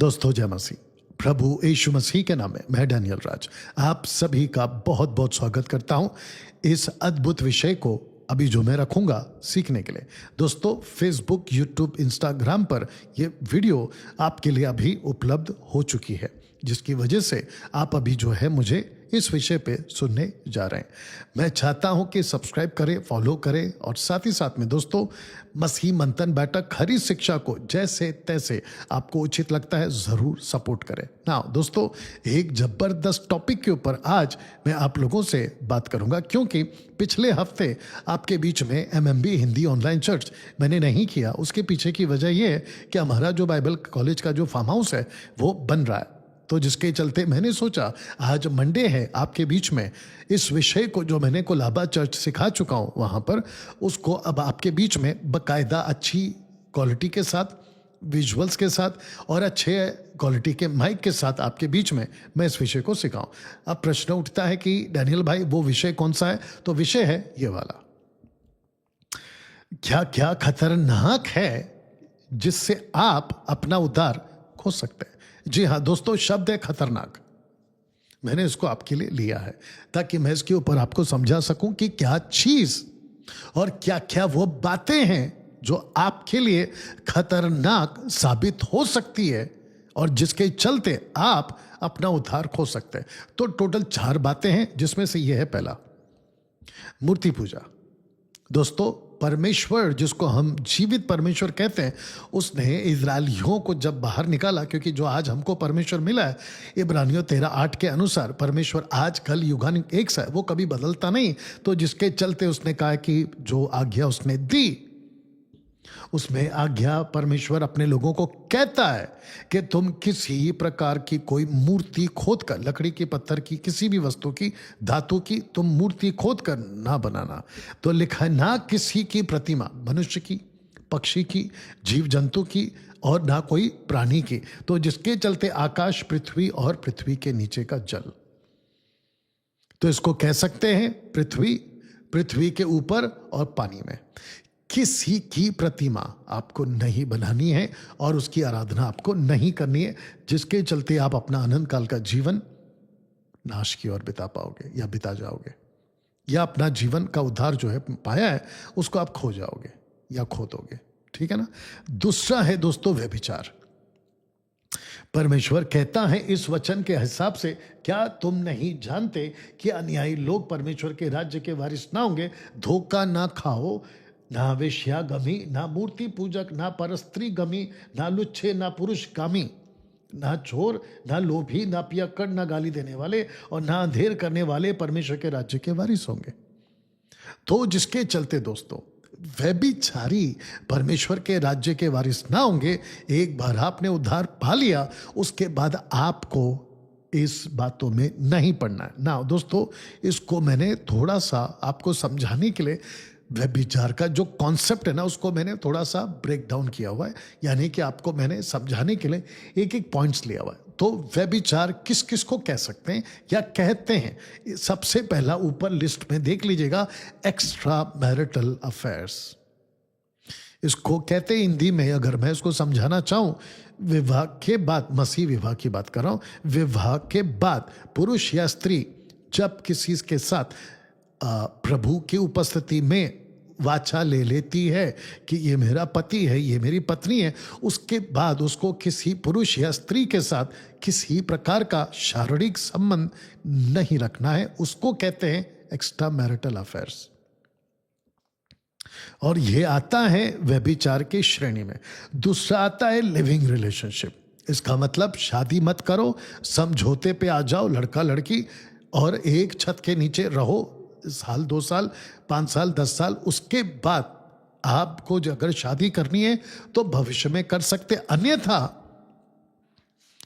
दोस्तों जय मसीह। प्रभु यीशु मसीह के नाम में मैं डैनियल राज आप सभी का बहुत बहुत स्वागत करता हूं इस अद्भुत विषय को अभी जो मैं रखूंगा सीखने के लिए। दोस्तों फेसबुक, यूट्यूब, इंस्टाग्राम पर ये वीडियो आपके लिए अभी उपलब्ध हो चुकी है, जिसकी वजह से आप अभी जो है मुझे इस विषय पे सुनने जा रहे हैं। मैं चाहता हूं कि सब्सक्राइब करें, फॉलो करें और साथ ही साथ में दोस्तों मसीह मंथन बैठक खरी शिक्षा को जैसे तैसे आपको उचित लगता है ज़रूर सपोर्ट करें ना। दोस्तों एक ज़बरदस्त टॉपिक के ऊपर आज मैं आप लोगों से बात करूंगा, क्योंकि पिछले हफ्ते आपके बीच में एमएमबी हिंदी ऑनलाइन चर्च मैंने नहीं किया। उसके पीछे की वजह यह है कि हमारा जो बाइबल कॉलेज का जो फार्म हाउस है वो बन रहा है, तो जिसके चलते मैंने सोचा आज मंडे है, आपके बीच में इस विषय को जो मैंने कोलाबा चर्च सिखा चुका हूँ वहाँ पर उसको अब आपके बीच में बकायदा अच्छी क्वालिटी के साथ, विजुअल्स के साथ और अच्छे क्वालिटी के माइक के साथ आपके बीच में मैं इस विषय को सिखाऊं। अब प्रश्न उठता है कि डैनियल भाई वो विषय कौन सा है? तो विषय है ये वाला, क्या क्या खतरनाक है जिससे आप अपना उद्धार खो सकते हैं। जी हाँ दोस्तों, शब्द है खतरनाक। मैंने इसको आपके लिए लिया है ताकि मैं इसके ऊपर आपको समझा सकूं कि क्या चीज और क्या क्या वो बातें हैं जो आपके लिए खतरनाक साबित हो सकती है और जिसके चलते आप अपना उद्धार खो सकते हैं। तो टोटल 4 बातें हैं, जिसमें से यह है पहला, मूर्ति पूजा। दोस्तों परमेश्वर, जिसको हम जीवित परमेश्वर कहते हैं, उसने इजरायलियों को जब बाहर निकाला, क्योंकि जो आज हमको परमेश्वर मिला है इब्रानियों 13:8 के अनुसार परमेश्वर आज कल युगानुग एक सा है, वो कभी बदलता नहीं। तो जिसके चलते उसने कहा कि जो आज्ञा उसने दी उसमें आज्ञा परमेश्वर अपने लोगों को कहता है कि तुम किसी प्रकार की कोई मूर्ति खोद कर, लकड़ी की, पत्थर की, किसी भी वस्तु की, धातु की, तुम मूर्ति खोद कर ना बनाना। तो लिखा है ना किसी की प्रतिमा, मनुष्य की, पक्षी की, जीव जंतु की और ना कोई प्राणी की। तो जिसके चलते आकाश, पृथ्वी और पृथ्वी के नीचे का जल, तो इसको कह सकते हैं पृथ्वी, पृथ्वी के ऊपर और पानी में किसी की प्रतिमा आपको नहीं बनानी है और उसकी आराधना आपको नहीं करनी है, जिसके चलते आप अपना अनंत काल का जीवन नाश की ओर बिता पाओगे या बिता जाओगे, या अपना जीवन का उद्धार जो है पाया है उसको आप खो जाओगे या खो दोगे। ठीक है ना। दूसरा है दोस्तों व्यभिचार। परमेश्वर कहता है इस वचन के हिसाब से, क्या तुम नहीं जानते कि अन्यायी लोग परमेश्वर के राज्य के वारिस ना होंगे। धोखा ना खाओ, ना वेश्यागमी, ना मूर्ति पूजक, ना परस्त्री गमी, ना लुच्छे, ना पुरुष कामी, ना चोर, ना लोभी, ना पियक्कड़, ना गाली देने वाले और ना अंधेर करने वाले परमेश्वर के राज्य के वारिस होंगे। तो जिसके चलते दोस्तों व्यभिचारी परमेश्वर के राज्य के वारिस ना होंगे। एक बार आपने उद्धार पा लिया, उसके बाद आपको इस बातों में नहीं पड़ना है ना। दोस्तों इसको मैंने थोड़ा सा आपको समझाने के लिए व्यभिचार का जो कॉन्सेप्ट है ना उसको मैंने थोड़ा सा ब्रेक डाउन किया हुआ है, यानी कि आपको मैंने समझाने के लिए एक एक पॉइंट्स लिया हुआ है। तो व्यभिचार किस किस को कह सकते हैं या कहते हैं? सबसे पहला ऊपर लिस्ट में देख लीजिएगा, एक्स्ट्रा मैरिटल अफेयर्स। इसको कहते हैं हिंदी में, अगर मैं इसको समझाना चाहूं, विवाह के बाद, मसीह विवाह की बात कर रहा हूं, विवाह के बाद पुरुष या स्त्री जब किसी के साथ प्रभु की उपस्थिति में वाचा ले लेती है कि ये मेरा पति है, ये मेरी पत्नी है, उसके बाद उसको किसी पुरुष या स्त्री के साथ किसी प्रकार का शारीरिक संबंध नहीं रखना है, उसको कहते हैं एक्स्ट्रा मैरिटल अफेयर्स। और ये आता है व्यभिचार की श्रेणी में। दूसरा आता है लिविंग रिलेशनशिप। इसका मतलब शादी मत करो, समझौते पे आ जाओ लड़का लड़की और एक छत के नीचे रहो साल, 2 साल, 5 साल, 10 साल, उसके बाद आपको अगर शादी करनी है तो भविष्य में कर सकते, अन्यथा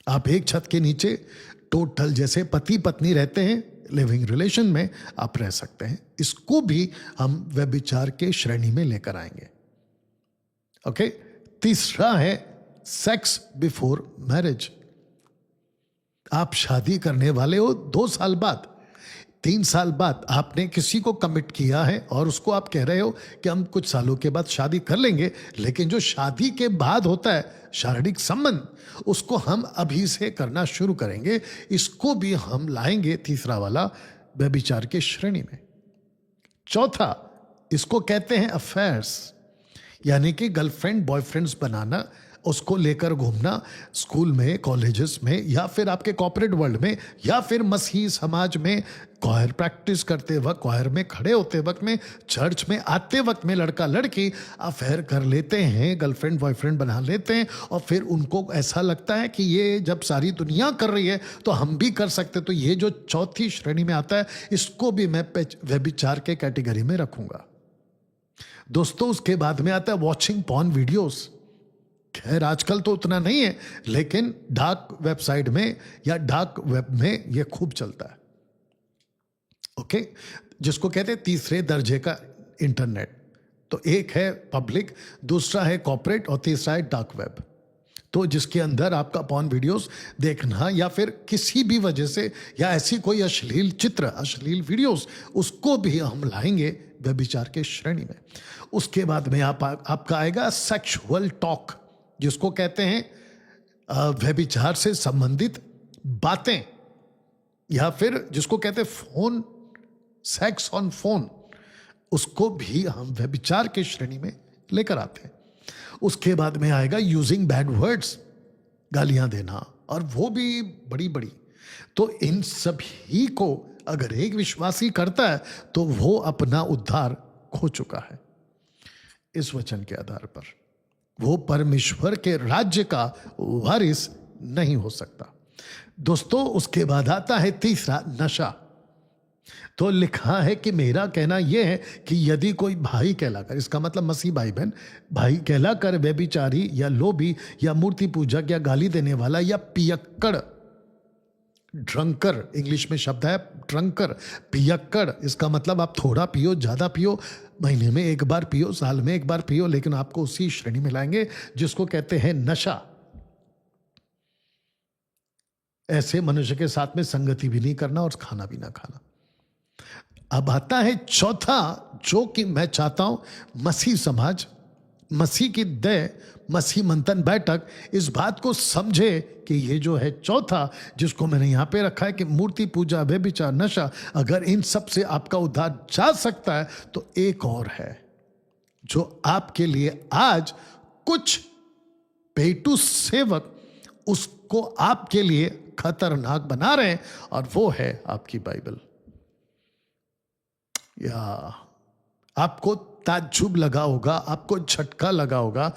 आप एक छत के नीचे टोटल जैसे पति पत्नी रहते हैं लिविंग रिलेशन में आप रह सकते हैं। इसको भी हम व्यभिचार के श्रेणी में लेकर आएंगे। ओके। तीसरा है सेक्स बिफोर मैरिज। आप शादी करने वाले हो 2 साल बाद, 3 साल बाद आपने किसी को कमिट किया है और उसको आप कह रहे हो कि हम कुछ सालों के बाद शादी कर लेंगे, लेकिन जो शादी के बाद होता है शारीरिक संबंध, उसको हम अभी से करना शुरू करेंगे, इसको भी हम लाएंगे तीसरा वाला व्यभिचार की श्रेणी में। चौथा, इसको कहते हैं अफेयर्स, यानी कि गर्लफ्रेंड बॉयफ्रेंड्स बनाना, उसको लेकर घूमना स्कूल में, कॉलेजेस में, या फिर आपके कॉर्पोरेट वर्ल्ड में, या फिर मसीही समाज में क्वायर प्रैक्टिस करते वक्त, क्वायर में खड़े होते वक्त में, चर्च में आते वक्त में लड़का लड़की अफेयर कर लेते हैं, गर्लफ्रेंड बॉयफ्रेंड बना लेते हैं, और फिर उनको ऐसा लगता है कि ये जब सारी दुनिया कर रही है तो हम भी कर सकते। तो ये जो चौथी श्रेणी में आता है, इसको भी मैं व्यभिचार के कैटेगरी में रखूंगा। दोस्तों, उसके बाद में आता है वॉचिंग पॉर्न वीडियोस। खैर आजकल तो उतना नहीं है, लेकिन डार्क वेबसाइट में या डार्क वेब में यह खूब चलता है। ओके, जिसको कहते हैं तीसरे दर्जे का इंटरनेट। तो एक है पब्लिक, दूसरा है कॉर्पोरेट, और तीसरा है डार्क वेब। तो जिसके अंदर आपका पॉर्न वीडियोस देखना, या फिर किसी भी वजह से, या ऐसी कोई अश्लील चित्र, अश्लील वीडियोस, उसको भी हम लाएंगे व्यभिचार के श्रेणी में। उसके बाद में आपका आएगा सेक्सुअल टॉक, जिसको कहते हैं व्यभिचार से संबंधित बातें, या फिर जिसको कहते हैं फोन, सेक्स ऑन फोन, उसको भी हम व्यभिचार के श्रेणी में लेकर आते हैं। उसके बाद में आएगा यूजिंग बैड वर्ड्स, गालियां देना, और वो भी बड़ी बड़ी। तो इन सभी को अगर एक विश्वासी करता है तो वो अपना उद्धार खो चुका है। इस वचन के आधार पर वो परमेश्वर के राज्य का वारिस नहीं हो सकता। दोस्तों, उसके बाद आता है तीसरा, नशा। तो लिखा है कि मेरा कहना यह है कि यदि कोई भाई कहलाकर, इसका मतलब मसीह भाई बहन, भाई कहलाकर व्यभिचारी या लोभी या मूर्ति पूजक या गाली देने वाला या पियक्कड़, ड्रंकर इंग्लिश में शब्द है ड्रंकर, पियक्कड़, इसका मतलब आप थोड़ा पियो, ज्यादा पियो, महीने में एक बार पियो, साल में एक बार पियो, लेकिन आपको उसी श्रेणी में लाएंगे जिसको कहते हैं नशा। ऐसे मनुष्य के साथ में संगति भी नहीं करना और खाना भी ना खाना। अब आता है चौथा, जो कि मैं चाहता हूं मसीह समाज, मसीह की दया, मसीह मंथन बैठक इस बात को समझे कि ये जो है चौथा, जिसको मैंने यहां पे रखा है कि मूर्ति पूजा, व्यभिचार, नशा, अगर इन सब से आपका उद्धार जा सकता है, तो एक और है जो आपके लिए आज कुछ पेटू सेवक उसको आपके लिए खतरनाक बना रहे हैं, और वो है आपकी बाइबल। या आपको ताज्जुब लगा होगा, आपको झटका लगा होगा,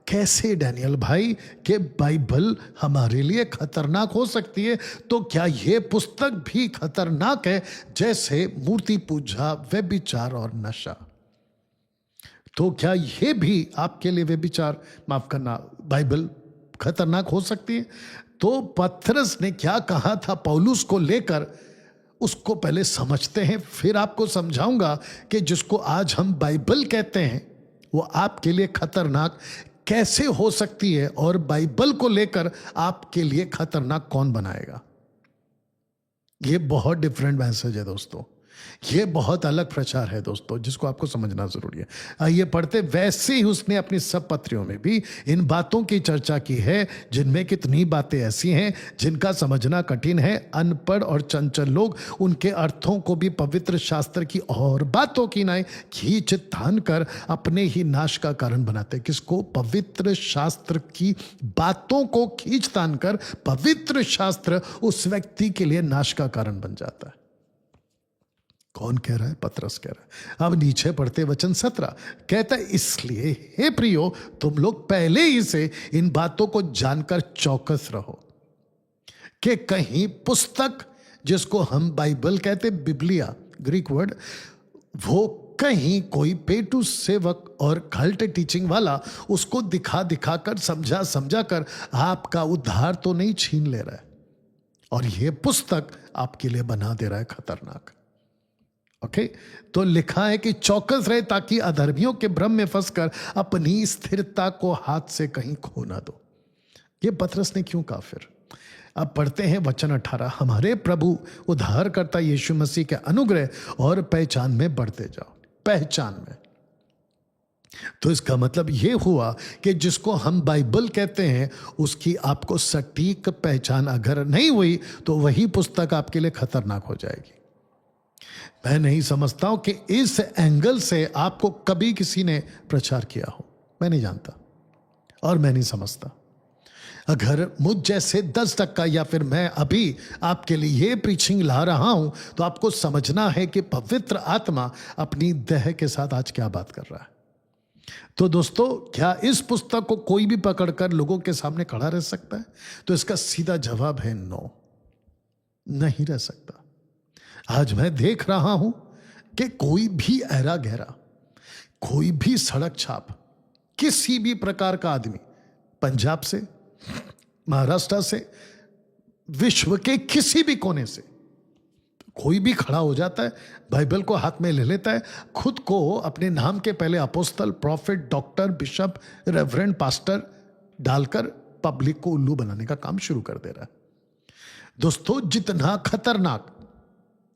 कैसे डैनियल भाई के बाइबल हमारे लिए खतरनाक हो सकती है? तो क्या ये पुस्तक भी खतरनाक है जैसे मूर्ति पूजा, व्यभिचार और नशा? तो क्या ये भी आपके लिए व्यभिचार, माफ करना, बाइबल खतरनाक हो सकती है? तो पतरस ने क्या कहा था पौलुस को लेकर, उसको पहले समझते हैं, फिर आपको समझाऊंगा कि जिसको आज हम बाइबल कहते हैं वो आपके लिए खतरनाक कैसे हो सकती है, और बाइबल को लेकर आपके लिए खतरनाक कौन बनाएगा। ये बहुत डिफरेंट मैसेज है दोस्तों, ये बहुत अलग प्रचार है दोस्तों, जिसको आपको समझना जरूरी है। आइए पढ़ते। वैसे ही उसने अपनी सब पत्रियों में भी इन बातों की चर्चा की है, जिनमें कितनी बातें ऐसी हैं जिनका समझना कठिन है। अनपढ़ और चंचल लोग उनके अर्थों को भी पवित्र शास्त्र की और बातों की नाई खींच तान कर अपने ही नाश का कारण बनाते। किसको? पवित्र शास्त्र की बातों को खींच तान कर पवित्र शास्त्र उस व्यक्ति के लिए नाश का कारण बन जाता है। कौन कह रहा है? पतरस कह रहा है। अब नीचे पढ़ते वचन 17 कहता है, इसलिए हे प्रियो, तुम लोग पहले ही से इन बातों को जानकर चौकस रहो कि कहीं पुस्तक, जिसको हम बाइबल कहते, बिब्लिया ग्रीक वर्ड, वो कहीं कोई पेटू सेवक और कल्ट टीचिंग वाला उसको दिखा दिखा कर, समझा समझा कर आपका उद्धार तो नहीं छीन ले रहा है, और ये पुस्तक आपके लिए बना दे रहा है खतरनाक। ओके, तो लिखा है कि चौकस रहे ताकि अधर्मियों के भ्रम में फंसकर अपनी स्थिरता को हाथ से कहीं खो ना दो। ये पतरस ने क्यों कहा? फिर अब पढ़ते हैं वचन 18, हमारे प्रभु उद्धारकर्ता यीशु मसीह के अनुग्रह और पहचान में बढ़ते जाओ। पहचान में, तो इसका मतलब यह हुआ कि जिसको हम बाइबल कहते हैं उसकी आपको सटीक पहचान अगर नहीं हुई तो वही पुस्तक आपके लिए खतरनाक हो जाएगी। मैं नहीं समझता हूं कि इस एंगल से आपको कभी किसी ने प्रचार किया हो, मैं नहीं जानता और मैं नहीं समझता। अगर मुझ जैसे 10% या फिर मैं अभी आपके लिए ये प्रीचिंग ला रहा हूं तो आपको समझना है कि पवित्र आत्मा अपनी देह के साथ आज क्या बात कर रहा है। तो दोस्तों, क्या इस पुस्तक को कोई भी पकड़कर लोगों के सामने खड़ा रह सकता है? तो इसका सीधा जवाब है नो, नहीं रह सकता। आज मैं देख रहा हूं कि कोई भी ऐरा गहरा, कोई भी सड़क छाप, किसी भी प्रकार का आदमी, पंजाब से, महाराष्ट्र से, विश्व के किसी भी कोने से कोई भी खड़ा हो जाता है, बाइबल को हाथ में ले लेता है, खुद को अपने नाम के पहले apostle, prophet, doctor, bishop, reverend, pastor डालकर पब्लिक को उल्लू बनाने का काम शुरू कर दे रहा है। दोस्तों, जितना खतरनाक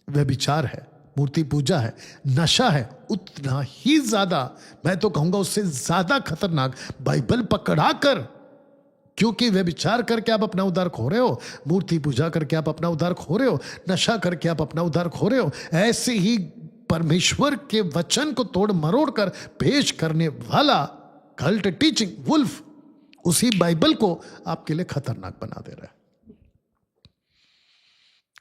व्यभिचार है, मूर्ति पूजा है, नशा है, उतना ही ज्यादा, मैं तो कहूंगा उससे ज्यादा खतरनाक बाइबल पकड़ाकर, क्योंकि व्यभिचार करके आप अपना उद्धार खो रहे हो, मूर्ति पूजा करके आप अपना उद्धार खो रहे हो, नशा करके आप अपना उद्धार खो रहे हो। ऐसे ही परमेश्वर के वचन को तोड़ मरोड़ कर पेश करने वाला कल्ट टीचिंग वुल्फ उसी बाइबल को आपके लिए खतरनाक बना दे रहा है।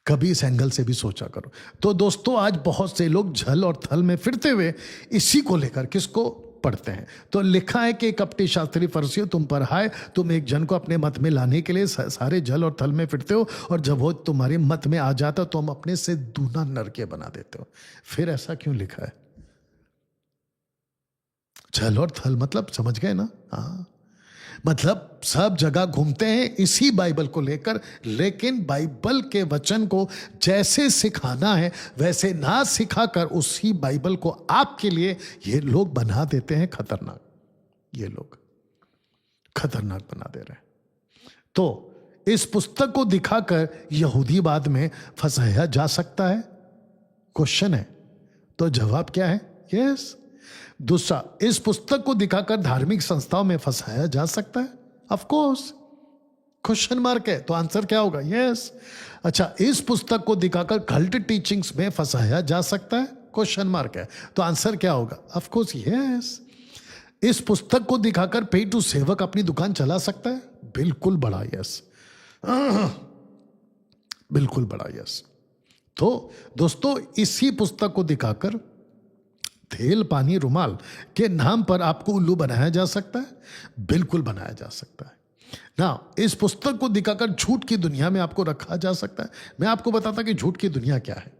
कभी इस एंगल से भी सोचा करो। तो दोस्तों, आज बहुत से लोग झल और थल में फिरते हुए इसी को लेकर किसको पढ़ते हैं। तो लिखा है कि कपटी शास्त्री फरीसियों, तुम पर हाय, तुम एक जन को अपने मत में लाने के लिए सारे जल और थल में फिरते हो, और जब वो तुम्हारे मत में आ जाता तो तुम अपने से दूना नरके बना देते हो। फिर ऐसा क्यों लिखा है? जल और थल मतलब समझ गए ना? हाँ, मतलब सब जगह घूमते हैं इसी बाइबल को लेकर, लेकिन बाइबल के वचन को जैसे सिखाना है वैसे ना सिखाकर उसी बाइबल को आपके लिए ये लोग बना देते हैं खतरनाक। ये लोग खतरनाक बना दे रहे हैं। तो इस पुस्तक को दिखाकर यहूदीवाद में फंसाया जा सकता है? क्वेश्चन है। तो जवाब क्या है? यस। दूसरा, इस पुस्तक को दिखाकर धार्मिक संस्थाओं में फंसाया जा सकता है? Of course. क्वेश्चन मार्क है, तो आंसर क्या होगा? यस। अच्छा, इस पुस्तक को दिखाकर कल्ट टीचिंग्स में फंसाया जा सकता है? क्वेश्चन मार्क है, तो आंसर क्या होगा? Of course yes. इस पुस्तक को दिखाकर पे टू सेवक अपनी दुकान चला सकता है? बिल्कुल बड़ा यस, बिल्कुल बड़ा यस। तो दोस्तों, इसी पुस्तक को दिखाकर तेल, पानी, रुमाल के नाम पर आपको उल्लू बनाया जा सकता है? बिल्कुल बनाया जा सकता है ना। इस पुस्तक को दिखाकर झूठ की दुनिया में आपको रखा जा सकता है। मैं आपको बताता कि झूठ की दुनिया क्या है।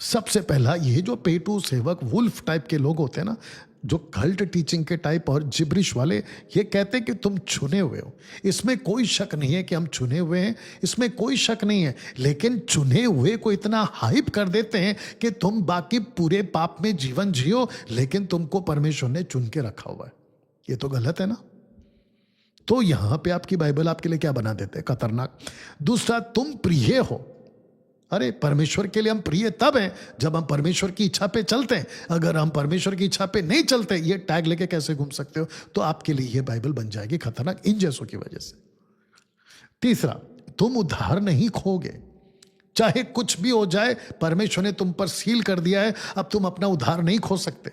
सबसे पहला, ये जो पेटू सेवक वुल्फ टाइप के लोग होते हैं ना, जो कल्ट टीचिंग के टाइप और जिब्रिश वाले, ये कहते हैं कि तुम चुने हुए हो। इसमें कोई शक नहीं है कि हम चुने हुए हैं, इसमें कोई शक नहीं है। लेकिन चुने हुए को इतना हाइप कर देते हैं कि तुम बाकी पूरे पाप में जीवन जियो, लेकिन तुमको परमेश्वर ने चुन के रखा हुआ है। ये तो गलत है ना। तो यहां पे आपकी बाइबल आपके लिए क्या बना देते हैं? खतरनाक। दूसरा, तुम प्रिय हो। अरे, परमेश्वर के लिए हम प्रिय तब हैं जब हम परमेश्वर की इच्छा पे चलते हैं। अगर हम परमेश्वर की इच्छा पे नहीं चलते, ये टैग लेके कैसे घूम सकते हो? तो आपके लिए ये बाइबल बन जाएगी खतरनाक इन जैसों की वजह से। तीसरा, तुम उद्धार नहीं खोगे। चाहे कुछ भी हो जाए, परमेश्वर ने तुम पर सील कर दिया है, अब तुम अपना उद्धार नहीं खो सकते।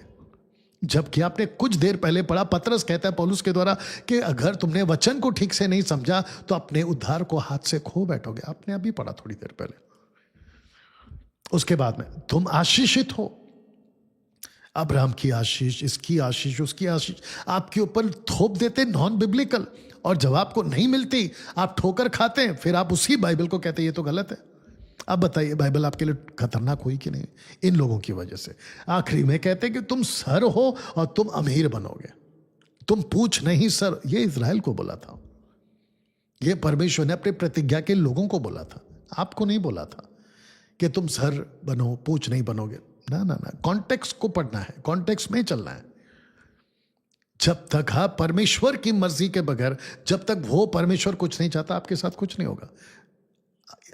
जबकि आपने कुछ देर पहले पढ़ा, पतरस कहता है पौलुस के द्वारा कि अगर तुमने वचन को ठीक से नहीं समझा तो अपने उद्धार को हाथ से खो बैठोगे। आपने अभी पढ़ा थोड़ी देर पहले। उसके बाद में, तुम आशीषित हो। अब्राहम की आशीष, इसकी आशीष, उसकी आशीष आपके ऊपर थोप देते नॉन बिब्लिकल, और जब आपको नहीं मिलती आप ठोकर खाते हैं, फिर आप उसी बाइबल को कहते हैं ये तो गलत है। अब बताइए, बाइबल आपके लिए खतरनाक हुई कि नहीं इन लोगों की वजह से? आखिरी में कहते हैं कि तुम सर हो और तुम अमीर बनोगे, तुम पूछ नहीं सर। ये इज़राइल को बोला था, ये परमेश्वर ने अपने प्रतिज्ञा के लोगों को बोला था, आपको नहीं बोला था कि तुम सर बनो, पूछ नहीं बनोगे। ना ना ना, कॉन्टेक्स्ट को पढ़ना है, कॉन्टेक्स्ट में चलना है। जब तक आप परमेश्वर की मर्जी के बगैर, जब तक वो परमेश्वर कुछ नहीं चाहता, आपके साथ कुछ नहीं होगा।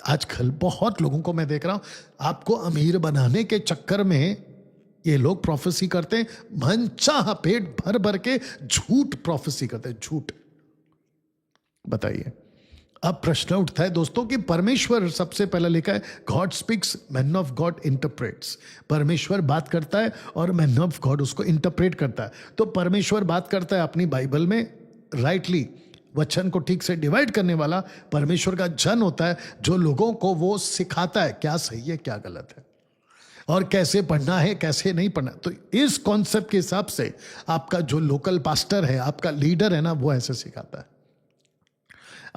आजकल बहुत लोगों को मैं देख रहा हूं, आपको अमीर बनाने के चक्कर में ये लोग प्रोफेसी करते हैं, मनचाहा पेट भर भर के झूठ प्रोफेसी करते हैं, झूठ। बताइए, अब प्रश्न उठता है दोस्तों कि परमेश्वर सबसे पहले लिखा है God speaks, man of God interprets. परमेश्वर बात करता है और मैन ऑफ गॉड उसको इंटरप्रेट करता है। तो परमेश्वर बात करता है अपनी बाइबल में राइटली, वचन को ठीक से डिवाइड करने वाला परमेश्वर का जन होता है, जो लोगों को वो सिखाता है क्या सही है क्या गलत है और कैसे पढ़ना है कैसे नहीं पढ़ना। तो इस कॉन्सेप्ट के हिसाब से आपका जो लोकल पास्टर है, आपका लीडर है ना, वो ऐसे सिखाता है।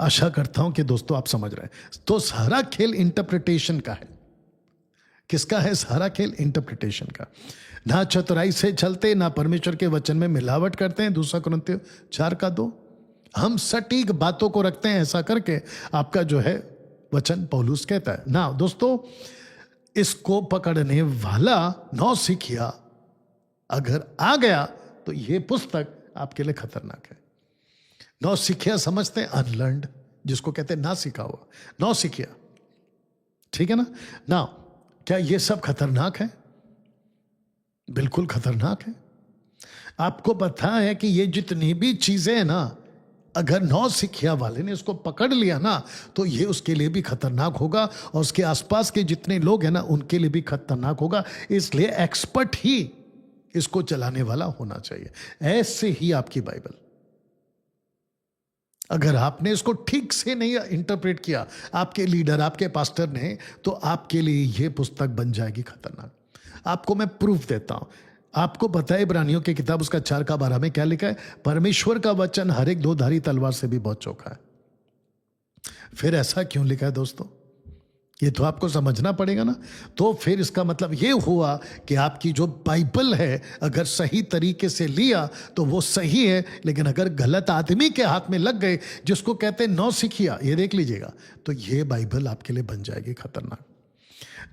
आशा करता हूं कि दोस्तों आप समझ रहे हैं। तो सारा खेल इंटरप्रिटेशन का है। किसका है सारा खेल? इंटरप्रिटेशन का। ना चतुराई से चलते, ना परमेश्वर के वचन में मिलावट करते हैं। 2 कुरिन्थियों 4:2। हम सटीक बातों को रखते हैं, ऐसा करके आपका जो है वचन पौलुस कहता है ना। दोस्तों, इसको पकड़ने वाला नौसिखिया अगर आ गया तो यह पुस्तक आपके लिए खतरनाक है। नौसिखिया समझते हैं अनलर्नड, जिसको कहते हैं ना सीखा हुआ, नौसिखिया, ठीक है ना। क्या यह सब खतरनाक है? बिल्कुल खतरनाक है। आपको पता है कि ये जितनी भी चीजें हैं ना, अगर नौसिखिया वाले ने इसको पकड़ लिया ना, तो ये उसके लिए भी खतरनाक होगा और उसके आसपास के जितने लोग हैं ना, उनके लिए भी खतरनाक होगा। इसलिए एक्सपर्ट ही इसको चलाने वाला होना चाहिए। ऐसे ही आपकी बाइबल, अगर आपने इसको ठीक से नहीं इंटरप्रेट किया, आपके लीडर, आपके पास्टर ने, तो आपके लिए यह पुस्तक बन जाएगी खतरनाक। आपको मैं प्रूफ देता हूं। आपको पता है इब्रानियों की किताब उसका 4:12 में क्या लिखा है? परमेश्वर का वचन हर एक 2-धारी तलवार से भी बहुत चौखा है। फिर ऐसा क्यों लिखा है दोस्तों? ये तो आपको समझना पड़ेगा ना। तो फिर इसका मतलब ये हुआ कि आपकी जो बाइबल है, अगर सही तरीके से लिया तो वो सही है, लेकिन अगर गलत आदमी के हाथ में लग गए, जिसको कहते हैं नौसिखिया, ये देख लीजिएगा, तो ये बाइबल आपके लिए बन जाएगी खतरनाक।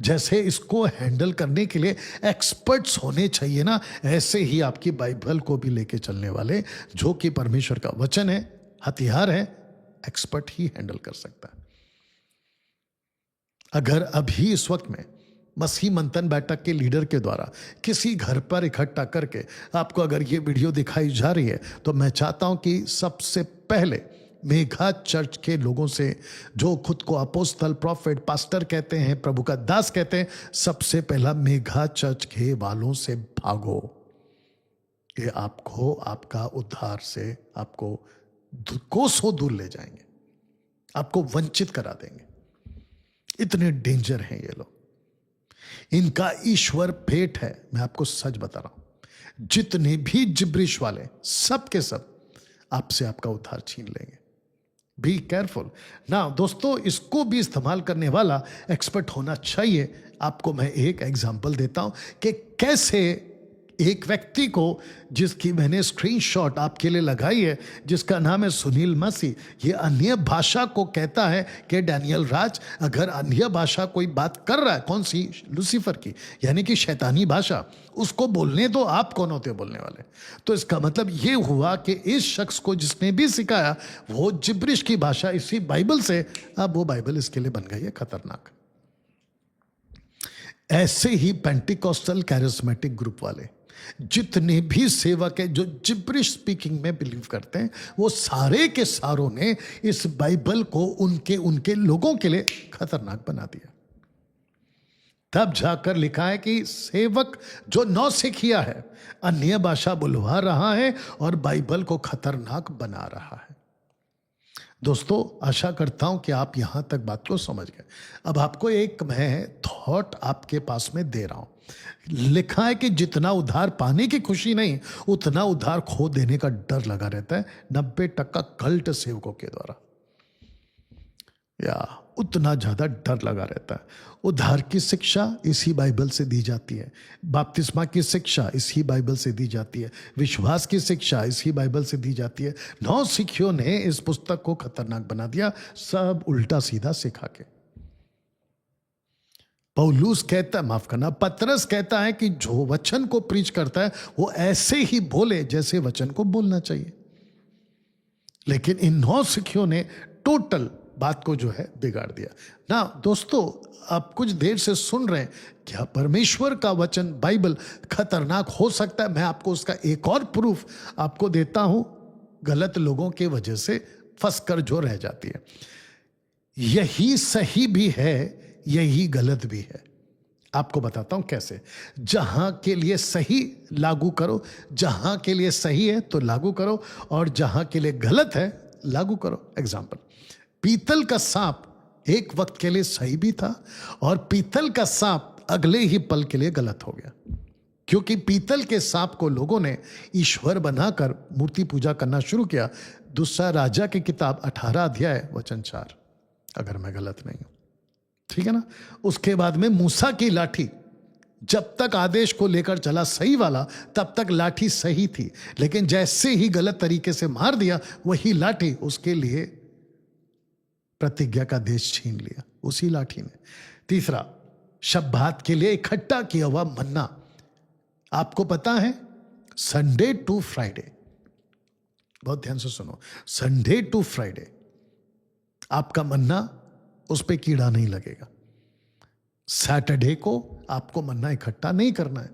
जैसे इसको हैंडल करने के लिए एक्सपर्ट्स होने चाहिए ना, ऐसे ही आपकी बाइबल को भी लेके चलने वाले, जो कि परमेश्वर का वचन है, हथियार है, एक्सपर्ट ही हैंडल कर सकता है। अगर अभी इस वक्त में मसीह मंथन बैठक के लीडर के द्वारा किसी घर पर इकट्ठा करके आपको अगर ये वीडियो दिखाई जा रही है, तो मैं चाहता हूं कि सबसे पहले मेघा चर्च के लोगों से, जो खुद को अपोस्तल, प्रॉफिट, पास्टर कहते हैं, प्रभु का दास कहते हैं, सबसे पहला मेघा चर्च के वालों से भागो। ये आपको आपका उद्धार से आपको कोसों दूर ले जाएंगे, आपको वंचित करा देंगे। इतने डेंजर हैं ये लोग। इनका ईश्वर भेंट है। मैं आपको सच बता रहा हूं, जितने भी जिब्रिश वाले, सब के सब आपसे आपका उद्धार छीन लेंगे। बी केयरफुल ना दोस्तों। इसको भी इस्तेमाल करने वाला एक्सपर्ट होना चाहिए। आपको मैं एक एग्जांपल देता हूं कि कैसे एक व्यक्ति को, जिसकी मैंने स्क्रीनशॉट आपके लिए लगाई है, जिसका नाम है सुनील मसीह, ये अन्य भाषा को कहता है कि डैनियल राज, अगर अन्य भाषा कोई बात कर रहा है, कौन सी? लूसीफर की, यानी कि शैतानी भाषा, उसको बोलने दो। आप कौन होते हो बोलने वाले? तो इसका मतलब ये हुआ कि इस शख्स को जिसने भी सिखाया वो जिब्रिश की भाषा इसी बाइबल से, अब वो बाइबल इसके लिए बन गई है खतरनाक। ऐसे ही पेंटिकॉस्टल कैरिस्मेटिक ग्रुप वाले, जितने भी सेवक है जो जिब्रिश स्पीकिंग में बिलीव करते हैं, वो सारे के सारों ने इस बाइबल को उनके लोगों के लिए खतरनाक बना दिया। तब जाकर लिखा है कि सेवक जो नौसिखिया है, अन्य भाषा बुलवा रहा है और बाइबल को खतरनाक बना रहा है। दोस्तों, आशा करता हूं कि आप यहां तक बात को समझ गए। अब आपको एक मैं थॉट आपके पास में दे रहा हूं। लिखा है कि जितना उधार पाने की खुशी नहीं, उतना उधार खो देने का डर लगा रहता है 90% कल्ट सेवकों के द्वारा, या उतना ज्यादा डर लगा रहता है। उधार की शिक्षा इसी बाइबल से दी जाती है, बपतिस्मा की शिक्षा इसी बाइबल से दी जाती है, विश्वास की शिक्षा इसी बाइबल से दी जाती है। नौसिखियों ने इस पुस्तक को खतरनाक बना दिया, सब उल्टा सीधा सिखा के। पौलुस कहता है, माफ करना, पतरस कहता है कि जो वचन को प्रीच करता है वो ऐसे ही बोले जैसे वचन को बोलना चाहिए। लेकिन इन नौसिखियों ने टोटल बात को जो है बिगाड़ दिया ना। दोस्तों, आप कुछ देर से सुन रहे हैं, क्या परमेश्वर का वचन बाइबल खतरनाक हो सकता है? मैं आपको उसका एक और प्रूफ आपको देता हूं, गलत लोगों के वजह से फंस कर जो रह जाती है। यही सही भी है, यही गलत भी है। आपको बताता हूं कैसे। जहां के लिए सही लागू करो, जहां के लिए सही है तो लागू करो, और जहां के लिए गलत है लागू करो। एग्जाम्पल, पीतल का सांप एक वक्त के लिए सही भी था, और पीतल का सांप अगले ही पल के लिए गलत हो गया, क्योंकि पीतल के सांप को लोगों ने ईश्वर बनाकर मूर्ति पूजा करना शुरू किया। दूसरा राजा की किताब 18 अध्याय वचन 4, अगर मैं गलत नहीं हूं, ठीक है ना। उसके बाद में मूसा की लाठी, जब तक आदेश को लेकर चला सही वाला, तब तक लाठी सही थी, लेकिन जैसे ही गलत तरीके से मार दिया, वही लाठी उसके लिए प्रतिज्ञा का देश छीन लिया, उसी लाठी ने। तीसरा, शब्बात के लिए इकट्ठा किया हुआ मन्ना। आपको पता है, संडे टू फ्राइडे, बहुत ध्यान से सुनो, संडे टू फ्राइडे आपका मन्ना, उस पे कीड़ा नहीं लगेगा। सैटरडे को आपको मन्ना इकट्ठा नहीं करना है,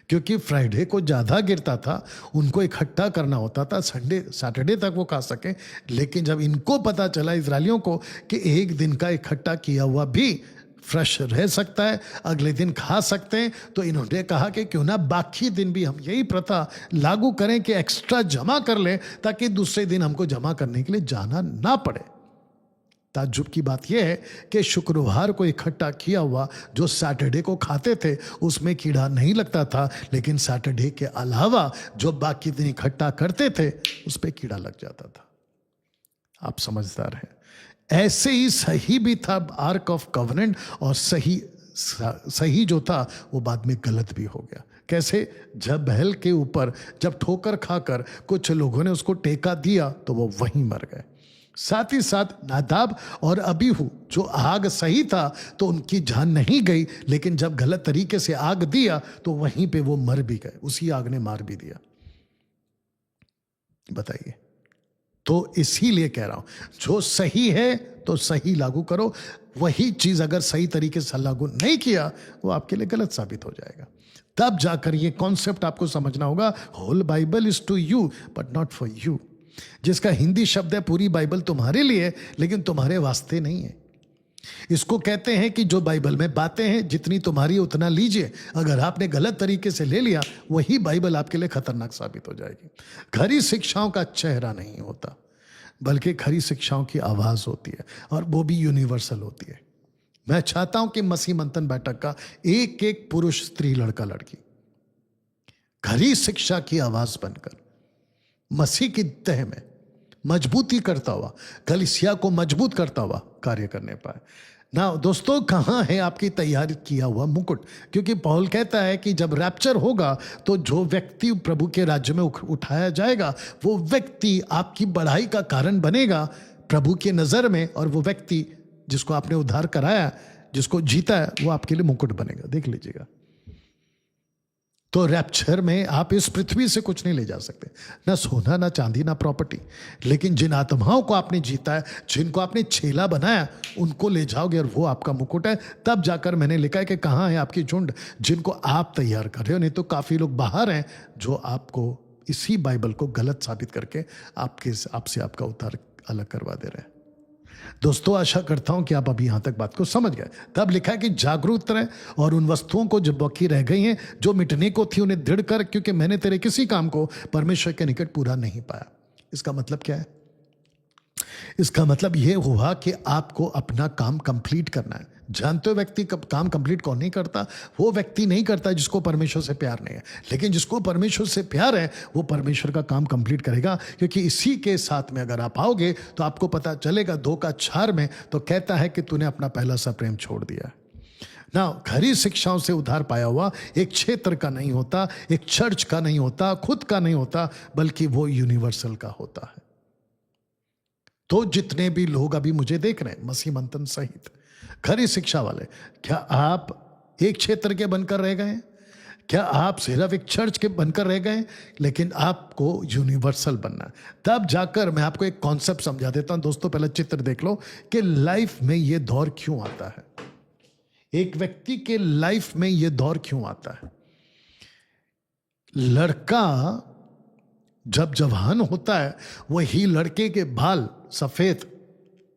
क्योंकि फ्राइडे को ज्यादा गिरता था, उनको इकट्ठा करना होता था संडे सैटरडे तक वो खा सके। लेकिन जब इनको पता चला, इजरायलियों को, कि एक दिन का इकट्ठा किया हुआ भी फ्रेश रह सकता है, अगले दिन खा सकते हैं, तो इन्होंने कहा कि क्यों ना बाकी दिन भी हम यही प्रथा लागू करें कि एक्स्ट्रा जमा कर लें, ताकि दूसरे दिन हमको जमा करने के लिए जाना ना पड़े। ताज्जुब की बात यह है कि शुक्रवार को इकट्ठा किया हुआ जो सैटरडे को खाते थे, उसमें कीड़ा नहीं लगता था, लेकिन सैटरडे के अलावा जो बाकी दिन इकट्ठा करते थे, उस पर कीड़ा लग जाता था। आप समझदार हैं। ऐसे ही सही भी था आर्क ऑफ कवनेंट, और सही जो था वो बाद में गलत भी हो गया। कैसे? जब बैल के ऊपर जब ठोकर खाकर कुछ लोगों ने उसको टेका दिया, तो वो वहीं मर गए। साथ ही साथ नादाब और अबीहू, जो आग सही था तो उनकी जान नहीं गई, लेकिन जब गलत तरीके से आग दिया तो वहीं पे वो मर भी गए, उसी आग ने मार भी दिया। बताइए। तो इसीलिए कह रहा हूं, जो सही है तो सही लागू करो, वही चीज अगर सही तरीके से लागू नहीं किया, वो आपके लिए गलत साबित हो जाएगा। तब जाकर ये कॉन्सेप्ट आपको समझना होगा, whole Bible is to you but not for you. जिसका हिंदी शब्द है, पूरी बाइबल तुम्हारे लिए, लेकिन तुम्हारे वास्ते नहीं है। इसको कहते हैं कि जो बाइबल में बातें हैं, जितनी तुम्हारी उतना लीजिए। अगर आपने गलत तरीके से ले लिया, वही बाइबल आपके लिए खतरनाक साबित हो जाएगी। खरी शिक्षाओं का चेहरा नहीं होता, बल्कि खरी शिक्षाओं की आवाज होती है, और वो भी यूनिवर्सल होती है। मैं चाहता हूं कि मसीह मंथन बैठक का एक एक पुरुष, स्त्री, लड़का, लड़की खरी शिक्षा की आवाज बनकर मसीह की तह में मजबूती करता हुआ, कलीसिया को मजबूत करता हुआ कार्य करने पाए ना। दोस्तों, कहां है आपकी तैयार किया हुआ मुकुट? क्योंकि पौल कहता है कि जब रैप्चर होगा, तो जो व्यक्ति प्रभु के राज्य में उठाया जाएगा, वो व्यक्ति आपकी बढ़ाई का कारण बनेगा प्रभु की नजर में, और वो व्यक्ति जिसको आपने उद्धार कराया, जिसको जीता है, वो आपके लिए मुकुट बनेगा। देख लीजिएगा। तो रैप्चर में आप इस पृथ्वी से कुछ नहीं ले जा सकते, ना सोना, ना चांदी, ना प्रॉपर्टी, लेकिन जिन आत्माओं को आपने जीता है, जिनको आपने छेला बनाया, उनको ले जाओगे, और वो आपका मुकुट है। तब जाकर मैंने लिखा है कि कहाँ है आपकी झुंड, जिनको आप तैयार कर रहे हो। नहीं तो काफी लोग बाहर हैं जो आपको इसी बाइबल को गलत साबित करके आपसे आपका उद्धार अलग करवा दे रहे हैं। दोस्तों, आशा करता हूं कि आप अभी यहां तक बात को समझ गए। तब लिखा है कि जागरूक रहे, और उन वस्तुओं को जो बाकी रह गई हैं, जो मिटने को थी, उन्हें दृढ़ कर, क्योंकि मैंने तेरे किसी काम को परमेश्वर के निकट पूरा नहीं पाया। इसका मतलब क्या है? इसका मतलब यह हुआ कि आपको अपना काम कंप्लीट करना है। जानते हो व्यक्ति काम कंप्लीट कौन नहीं करता? वो व्यक्ति नहीं करता जिसको परमेश्वर से प्यार नहीं है, लेकिन जिसको परमेश्वर से प्यार है, वो परमेश्वर का काम कंप्लीट करेगा। क्योंकि इसी के साथ में अगर आप आओगे, तो आपको पता चलेगा 2:4 में तो कहता है कि तूने अपना पहला सा प्रेम छोड़ दिया ना। खरी शिक्षाओं से उद्धार पाया हुआ एक क्षेत्र का नहीं होता, एक चर्च का नहीं होता, खुद का नहीं होता, बल्कि वो यूनिवर्सल का होता है। तो जितने भी लोग अभी मुझे देख रहे हैं, मसीह मंथन सहित खरी शिक्षा वाले, क्या आप एक क्षेत्र के बनकर रह गए हैं? क्या आप सिर्फ एक चर्च के बनकर रह गए? लेकिन आपको यूनिवर्सल बनना है। तब जाकर मैं आपको एक कॉन्सेप्ट समझा देता हूं। दोस्तों पहले चित्र देख लो कि लाइफ में ये दौर क्यों आता है, एक व्यक्ति के लाइफ में ये दौर क्यों आता है। लड़का जब जवान होता है वही लड़के के बाल सफेद,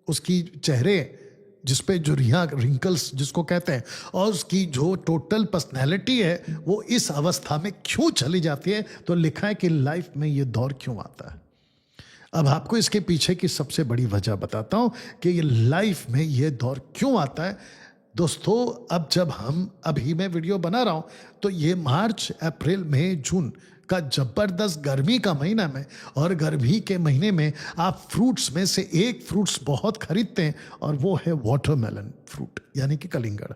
उसकी चेहरे जिसपे जो रिंकल्स जिसको कहते हैं, और उसकी जो टोटल पर्सनैलिटी है वो इस अवस्था में क्यों चली जाती है। तो लिखा है कि लाइफ में ये दौर क्यों आता है। अब आपको इसके पीछे की सबसे बड़ी वजह बताता हूं कि ये लाइफ में ये दौर क्यों आता है। दोस्तों अब जब हम अभी मैं वीडियो बना रहा हूं तो ये मार्च अप्रैल मई जून का जबरदस्त गर्मी का महीना में, और गर्मी के महीने में आप फ्रूट्स में से एक फ्रूट्स बहुत खरीदते हैं और वो है वाटरमेलन फ्रूट यानी कि कलिंगड़।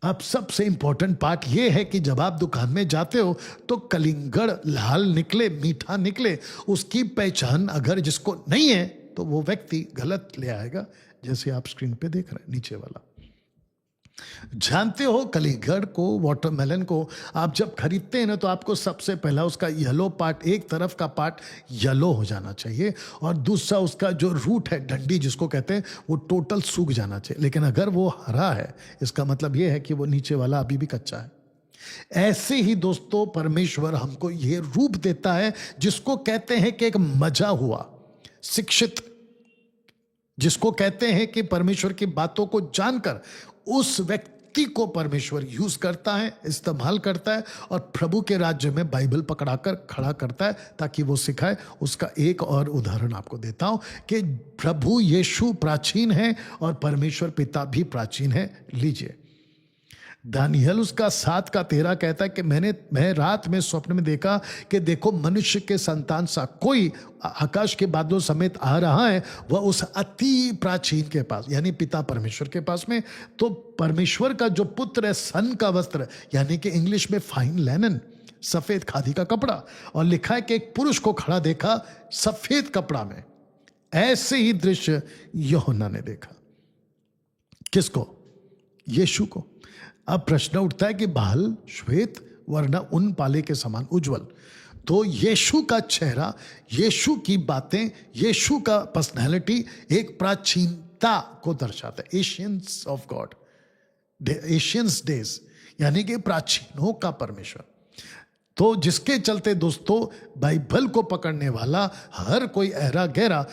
अब सबसे इंपॉर्टेंट पार्ट ये है कि जब आप दुकान में जाते हो तो कलिंगड़ लाल निकले, मीठा निकले, उसकी पहचान अगर जिसको नहीं है तो वो व्यक्ति गलत ले आएगा, जैसे आप स्क्रीन पे देख रहे हैं नीचे वाला। जानते हो कलिंगड़ को, वाटरमेलन को आप जब खरीदते हैं ना तो आपको सबसे पहला उसका येलो पार्ट, एक तरफ का पार्ट येलो हो जाना चाहिए और दूसरा उसका जो रूट है, डंडी जिसको कहते हैं, वो टोटल सूख जाना चाहिए। लेकिन अगर वो हरा है इसका मतलब ये है कि वो नीचे वाला अभी भी कच्चा है। ऐसे ही दोस्तों परमेश्वर हमको ये रूप देता है जिसको कहते हैं कि एक मजा हुआ शिक्षित, जिसको कहते हैं कि परमेश्वर की बातों को जानकर उस व्यक्ति को परमेश्वर यूज करता है, इस्तेमाल करता है और प्रभु के राज्य में बाइबल पकड़ाकर खड़ा करता है ताकि वो सिखाए। उसका एक और उदाहरण आपको देता हूं कि प्रभु यीशु प्राचीन है और परमेश्वर पिता भी प्राचीन है। लीजिए दानियल उसका 7:13 कहता है कि मैं रात में स्वप्न में देखा कि देखो मनुष्य के संतान सा कोई आकाश के बादलों समेत आ रहा है, वह उस अति प्राचीन के पास यानी पिता परमेश्वर के पास में। तो परमेश्वर का जो पुत्र है सन का वस्त्र यानी कि इंग्लिश में फाइन लेनन, सफेद खादी का कपड़ा, और लिखा है कि एक पुरुष को खड़ा देखा सफेद कपड़ा में। ऐसे ही दृश्य यूहन्ना ने देखा। किसको? यीशु को। अब प्रश्न उठता है कि बाल श्वेत वरना उन पाले के समान उज्जवल। तो यीशु का चेहरा, यीशु की बातें, यीशु का पर्सनैलिटी एक प्राचीनता को दर्शाता है। Asians of God, Asians days यानी कि प्राचीनों का परमेश्वर। तो जिसके चलते दोस्तों बाइबल को पकड़ने वाला हर कोई ऐरा गहरा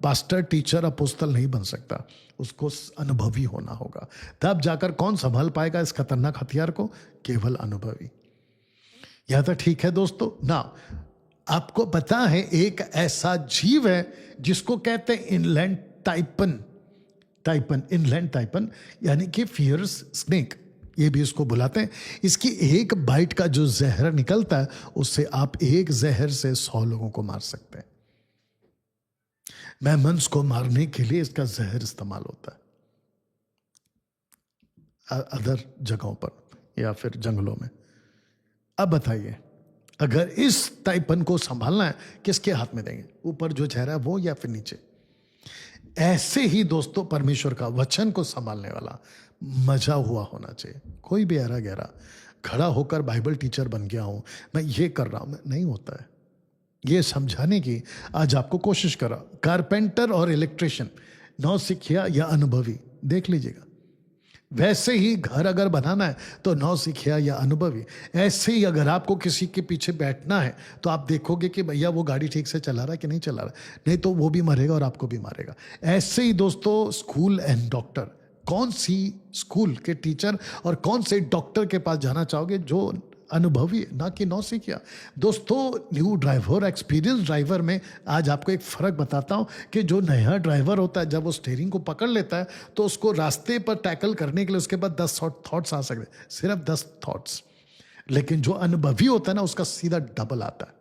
पास्टर, टीचर, अपोस्तल नहीं बन सकता, उसको अनुभवी होना होगा। तब जाकर कौन संभाल पाएगा इस खतरनाक हथियार को? केवल अनुभवी। यह तो ठीक है दोस्तों ना। आपको पता है एक ऐसा जीव है जिसको कहते हैं इनलैंड टाइपन, इनलैंड टाइपन यानी कि फियर्स स्नेक, ये भी इसको बुलाते हैं। इसकी एक बाइट का जो जहर निकलता है उससे आप एक जहर से 100 लोगों को मार सकते हैं। मेमन्स को मारने के लिए इसका जहर इस्तेमाल होता है अदर जगहों पर या फिर जंगलों में। अब बताइए अगर इस टाइपन को संभालना है किसके हाथ में देंगे? ऊपर जो चेहरा है वो या फिर नीचे? ऐसे ही दोस्तों परमेश्वर का वचन को संभालने वाला मजा हुआ होना चाहिए। कोई भी ऐरा गहरा खड़ा होकर बाइबल टीचर बन गया हूं, मैं ये कर रहा हूं, नहीं होता है। ये समझाने की आज आपको कोशिश करा। कारपेंटर और इलेक्ट्रिशियन, नौसिखिया या अनुभवी, देख लीजिएगा। वैसे ही घर अगर बनाना है तो नौसिखिया या अनुभवी। ऐसे ही अगर आपको किसी के पीछे बैठना है तो आप देखोगे कि भैया वो गाड़ी ठीक से चला रहा है कि नहीं चला रहा, नहीं तो वो भी मरेगा और आपको भी मारेगा। ऐसे ही दोस्तों स्कूल एंड डॉक्टर, कौन सी स्कूल के टीचर और कौन से डॉक्टर के पास जाना चाहोगे? जो अनुभवी, ना कि नौसिखिया। दोस्तों न्यू ड्राइवर, एक्सपीरियंस ड्राइवर में आज आपको एक फ़र्क बताता हूं कि जो नया ड्राइवर होता है जब वो स्टीयरिंग को पकड़ लेता है तो उसको रास्ते पर टैकल करने के लिए उसके पास 10 थॉट्स आ सकते हैं, सिर्फ 10 थॉट्स। लेकिन जो अनुभवी होता है ना उसका सीधा डबल आता है।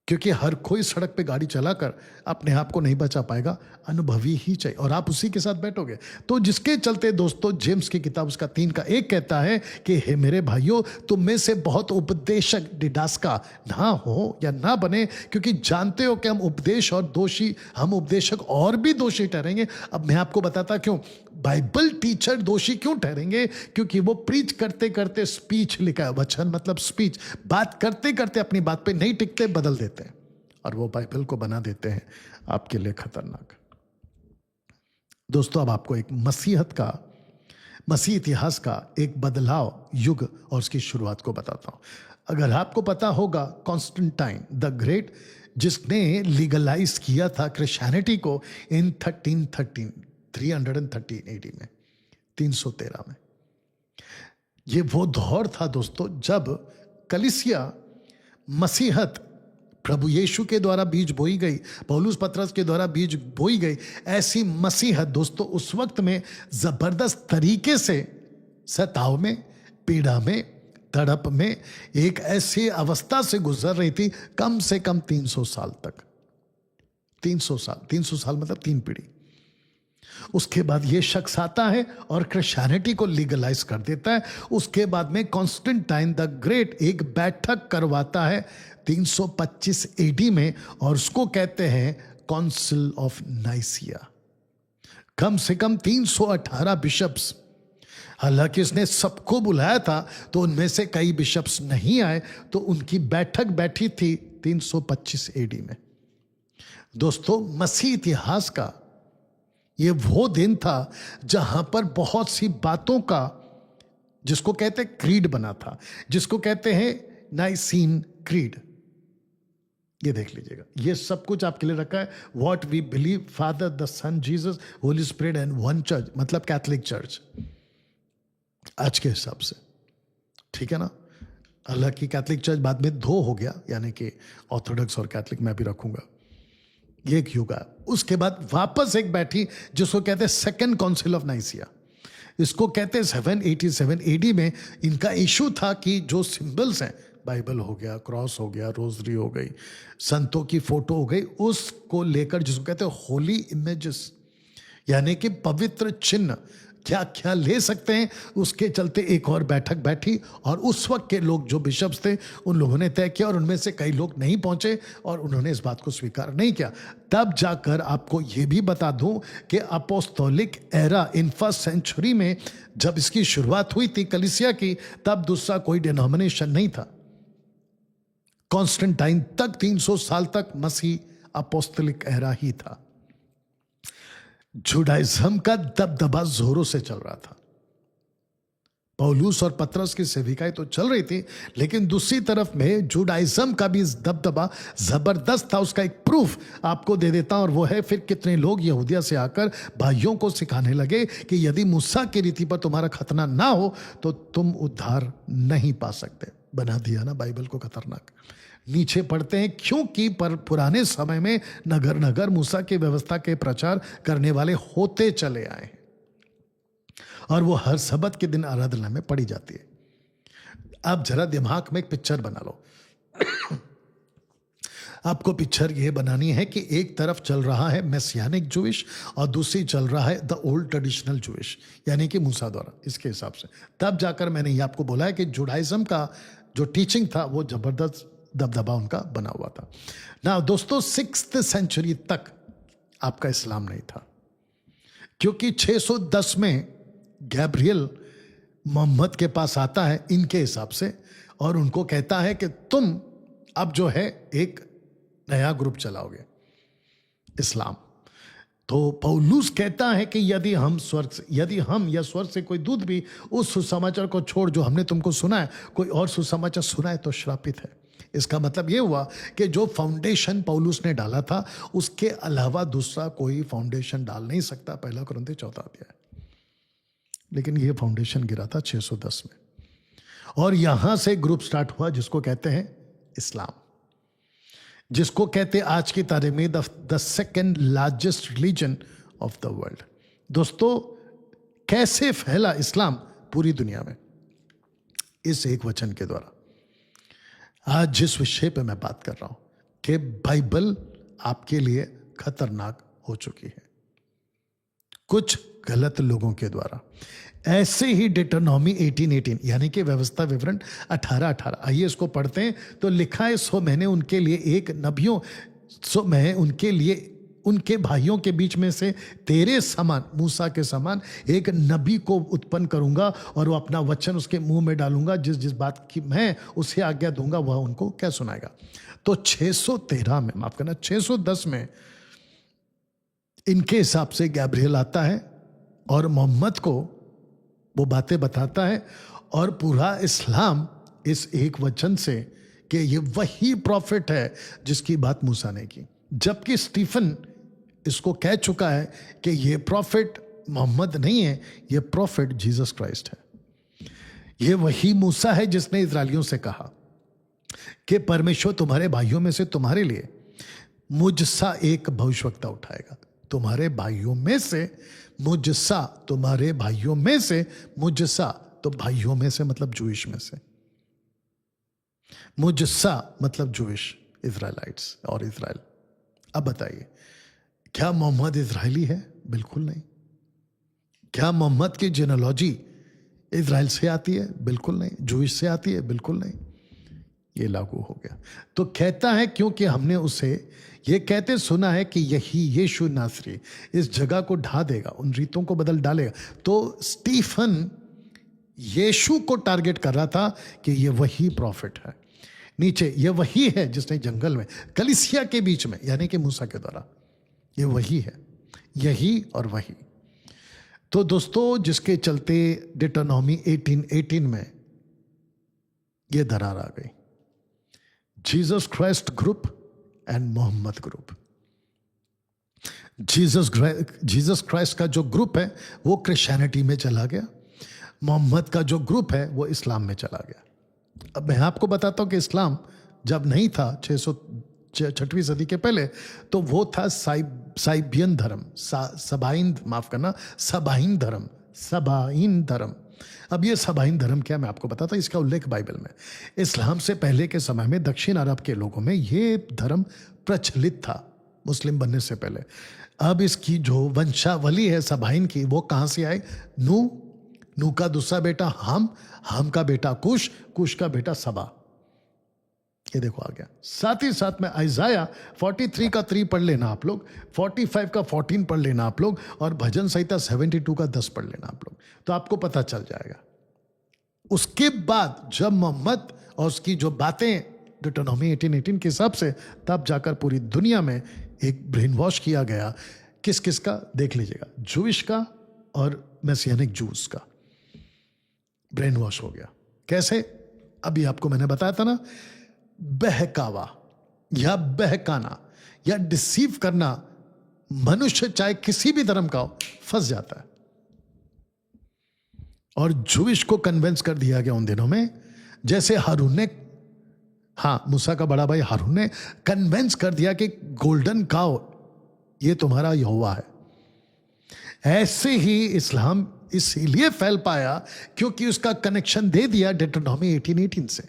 क्योंकि हर कोई सड़क पे गाड़ी चलाकर अपने आप को नहीं बचा पाएगा, अनुभवी ही चाहिए, और आप उसी के साथ बैठोगे। तो जिसके चलते दोस्तों जेम्स की किताब उसका 3:1 कहता है कि हे मेरे भाइयों, तुम में से बहुत उपदेशक डिडास्का ना हो या ना बने, क्योंकि जानते हो कि हम उपदेशक और भी दोषी ठहरेंगे। अब मैं आपको बताता क्यों बाइबल टीचर दोषी क्यों ठहरेंगे, क्योंकि वो प्रीच करते करते स्पीच लिखा है, वचन मतलब स्पीच, बात करते करते अपनी बात पे नहीं टिकते, बदल देते हैं और वो बाइबल को बना देते हैं आपके लिए खतरनाक। दोस्तों अब आपको एक मसीह इतिहास का एक बदलाव युग और उसकी शुरुआत को बताता हूं। अगर आपको पता होगा कॉन्स्टेंटाइन द ग्रेट, जिसने लीगलाइज किया था क्रिश्चियनिटी को इन 313 AD में, 313 में। ये वो दौर था दोस्तों जब कलीसिया मसीहत प्रभु यीशु के द्वारा बीज बोई गई, पौलुस पतरस के द्वारा बीज बोई गई। ऐसी मसीहत दोस्तों उस वक्त में जबरदस्त तरीके से सताव में, पीड़ा में, तड़प में एक ऐसी अवस्था से गुजर रही थी, कम से कम 300 साल तक। 300 साल मतलब 3 पीढ़ी। उसके बाद ये शख्स आता है और क्रिश्चियनिटी को लीगलाइज कर देता है। उसके बाद में कॉन्स्टेंटाइन द ग्रेट एक बैठक करवाता है 325 AD में, और उसको कहते हैं काउंसिल ऑफ नाइसिया। कम से कम 318 बिशप्स, हालांकि उसने सबको बुलाया था तो उनमें से कई बिशप्स नहीं आए, तो उनकी बैठक बैठी थी 325 AD में। दोस्तों मसीह इतिहास का ये वो दिन था जहां पर बहुत सी बातों का, जिसको कहते हैं क्रीड बना था, जिसको कहते हैं नाइसीन क्रीड। ये देख लीजिएगा, ये सब कुछ आपके लिए रखा है। What we believe, father the son Jesus holy spirit and one church, मतलब कैथोलिक चर्च आज के हिसाब से, ठीक है ना। हालांकि कैथोलिक चर्च बाद में 2 हो गया, यानी कि ऑर्थोडॉक्स और कैथोलिक मैं भी रखूंगा, ये एक युग है। उसके बाद वापस एक बैठी जिसको कहते हैं सेकेंड काउंसिल ऑफ नाइसिया। इसको कहते हैं 787 AD में। इनका इशू था कि जो सिंबल्स हैं, बाइबल हो गया, क्रॉस हो गया, रोजरी हो गई, संतों की फोटो हो गई, उसको लेकर जिसको कहते हैं होली इमेजेस, यानी कि पवित्र चिन्ह क्या क्या ले सकते हैं, उसके चलते एक और बैठक बैठी। और उस वक्त के लोग जो बिशप्स थे उन लोगों ने तय किया, और उनमें से कई लोग नहीं पहुंचे और उन्होंने इस बात को स्वीकार नहीं किया। तब जाकर आपको यह भी बता दूं कि apostolic era in 1st century में जब इसकी शुरुआत हुई थी कलीसिया की, तब दूसरा कोई डिनोमिनेशन नहीं था। कॉन्स्टेंटाइन तक 300 साल तक मसीह अपोस्टोलिक एरा ही था। जुडाइज्म का दबदबा जोरों से चल रहा था। पौलुस और पतरस की सेविकाएं तो चल रही थी, लेकिन दूसरी तरफ में जुडाइज्म का भी दबदबा जबरदस्त था। उसका एक प्रूफ आपको दे देता हूं, और वो है फिर कितने लोग यहूदिया से आकर भाइयों को सिखाने लगे कि यदि मूसा की रीति पर तुम्हारा खतना ना हो तो तुम उद्धार नहीं पा सकते। बना दिया ना बाइबल को खतरनाक। नीचे पढ़ते हैं, क्योंकि पर पुराने समय में नगर नगर मूसा की व्यवस्था के प्रचार करने वाले होते चले आए हैं, और वो हर सबत के दिन आराधना में पड़ी जाती है। आप जरा दिमाग में एक पिक्चर बना लो। आपको पिक्चर ये बनानी है कि एक तरफ चल रहा है मेसियानिक जूइश और दूसरी चल रहा है द ओल्ड ट्रेडिशनल जूइश, यानी कि मूसा द्वारा। इसके हिसाब से तब जाकर मैंने ये आपको बोला है कि जुडाइज्म का जो टीचिंग था वो जबरदस्त दबदबा उनका बना हुआ था ना। दोस्तों 6th सेंचुरी तक आपका इस्लाम नहीं था, क्योंकि 610 में गैब्रियल मोहम्मद के पास आता है इनके हिसाब से, और उनको कहता है कि तुम अब जो है एक नया ग्रुप चलाओगे, इस्लाम। तो पौलुस कहता है कि यदि हम या स्वर्ग से कोई दूत भी उस सुसमाचार को छोड़ जो हमने तुमको सुना है, कोई और सुसमाचार सुनाए तो श्रापित है। इसका मतलब यह हुआ कि जो फाउंडेशन पौलुस ने डाला था उसके अलावा दूसरा कोई फाउंडेशन डाल नहीं सकता, 1 कुरिन्थियों 4 अध्याय। लेकिन यह फाउंडेशन गिरा था 610 में, और यहां से ग्रुप स्टार्ट हुआ जिसको कहते हैं इस्लाम, जिसको कहते हैं आज की तारीख में the second largest religion of the world. दोस्तों कैसे फैला इस्लाम पूरी दुनिया में? इस एक वचन के द्वारा। आज जिस विषय पे मैं बात कर रहा हूं, कि बाइबल आपके लिए खतरनाक हो चुकी है कुछ गलत लोगों के द्वारा। ऐसे ही डिटरनॉमी 18:18 यानी कि व्यवस्था विवरण 18:18, आइए इसको पढ़ते हैं। तो लिखा है, सो मैंने उनके लिए एक नबियों सो मैं उनके लिए उनके भाइयों के बीच में से तेरे समान, मूसा के समान एक नबी को उत्पन्न करूंगा और वो अपना वचन उसके मुंह में डालूंगा। जिस जिस बात की मैं उसे आज्ञा दूंगा वह उनको क्या सुनाएगा। तो 613 में, माफ करना 610 में इनके हिसाब से गैब्रियल आता है और मोहम्मद को वो बातें बताता है और पूरा इस्लाम इस एक वचन से कि ये वही प्रॉफिट है जिसकी बात मूसा ने की, जबकि स्टीफन इसको कह चुका है कि ये प्रॉफिट मोहम्मद नहीं है, ये प्रॉफिट जीसस क्राइस्ट है। ये वही मूसा है जिसने इजरायलियों से कहा कि परमेश्वर तुम्हारे भाइयों में से तुम्हारे लिए मुझसा एक भविष्यवक्ता उठाएगा। तुम्हारे भाइयों में से मुझसा, तुम्हारे भाइयों में से मुझसा, तो भाइयों में से मतलब जूइश में से, मुझसा मतलब जूइश, इजराइलाइट्स और इजराइल। अब बताइए, क्या मोहम्मद इजरायली है? बिल्कुल नहीं। क्या मोहम्मद की जेनोलॉजी इजराइल से आती है? बिल्कुल नहीं। जूइश से आती है? बिल्कुल नहीं। ये लागू हो गया। तो कहता है क्योंकि हमने उसे ये कहते सुना है कि यही यीशु नासरी इस जगह को ढा देगा, उन रीतों को बदल डालेगा। तो स्टीफन यीशु को टारगेट कर रहा था कि ये वही प्रॉफिट है। नीचे ये वही है जिसने जंगल में कलीसिया के बीच में, यानी कि मूसा के द्वारा, ये वही है, यही और वही। तो दोस्तों, जिसके चलते डिटरनॉमी 18:18 में ये दरार आ गई। Jesus Christ group and Muhammad group. Jesus Christ का जो ग्रुप है वो क्रिश्चियनिटी में चला गया, मोहम्मद का जो ग्रुप है वो इस्लाम में चला गया। अब मैं आपको बताता हूं कि इस्लाम जब नहीं था 606वीं सदी के पहले, तो वो था साइबियन धर्म, सबाइन, माफ करना, सबाइन धर्म, सबाइन धर्म। अब ये सबाइन धर्म क्या, मैं आपको बताता हूं, इसका उल्लेख बाइबल में। इस्लाम से पहले के समय में दक्षिण अरब के लोगों में ये धर्म प्रचलित था, मुस्लिम बनने से पहले। अब इसकी जो वंशावली है सबाइन की, वो कहां से आए? नू का दूसरा बेटा हम का बेटा कुश का बेटा सबा। ये देखो आ गया। साथ ही साथ में आइजाया 43 का 3 पढ़ लेना आप लोग, 45 का 14 पढ़ लेना आप लोग, और भजन संहिता 72 का 10 पढ़ लेना आप लोग, तो आपको पता चल जाएगा। उसके बाद जब मोहम्मद और उसकी जो बातें डिटरनॉमी 18:18 के हिसाब से, तब जाकर पूरी दुनिया में एक ब्रेन वॉश किया गया। किस किस का? देख लीजिएगा, जूइश का और मैसियानिक जूस का ब्रेन वॉश हो गया। कैसे? अभी आपको मैंने बताया था ना, बहकावा या बहकाना या डिसीव करना, मनुष्य चाहे किसी भी धर्म का हो फंस जाता है। और जूइश को कन्विंस कर दिया गया उन दिनों में, जैसे हारून ने, मूसा का बड़ा भाई हारून ने कन्विंस कर दिया कि गोल्डन काउ ये तुम्हारा यहोवा है। ऐसे ही इस्लाम इसीलिए फैल पाया क्योंकि उसका कनेक्शन दे दिया डिटरनॉमी 18:18 से।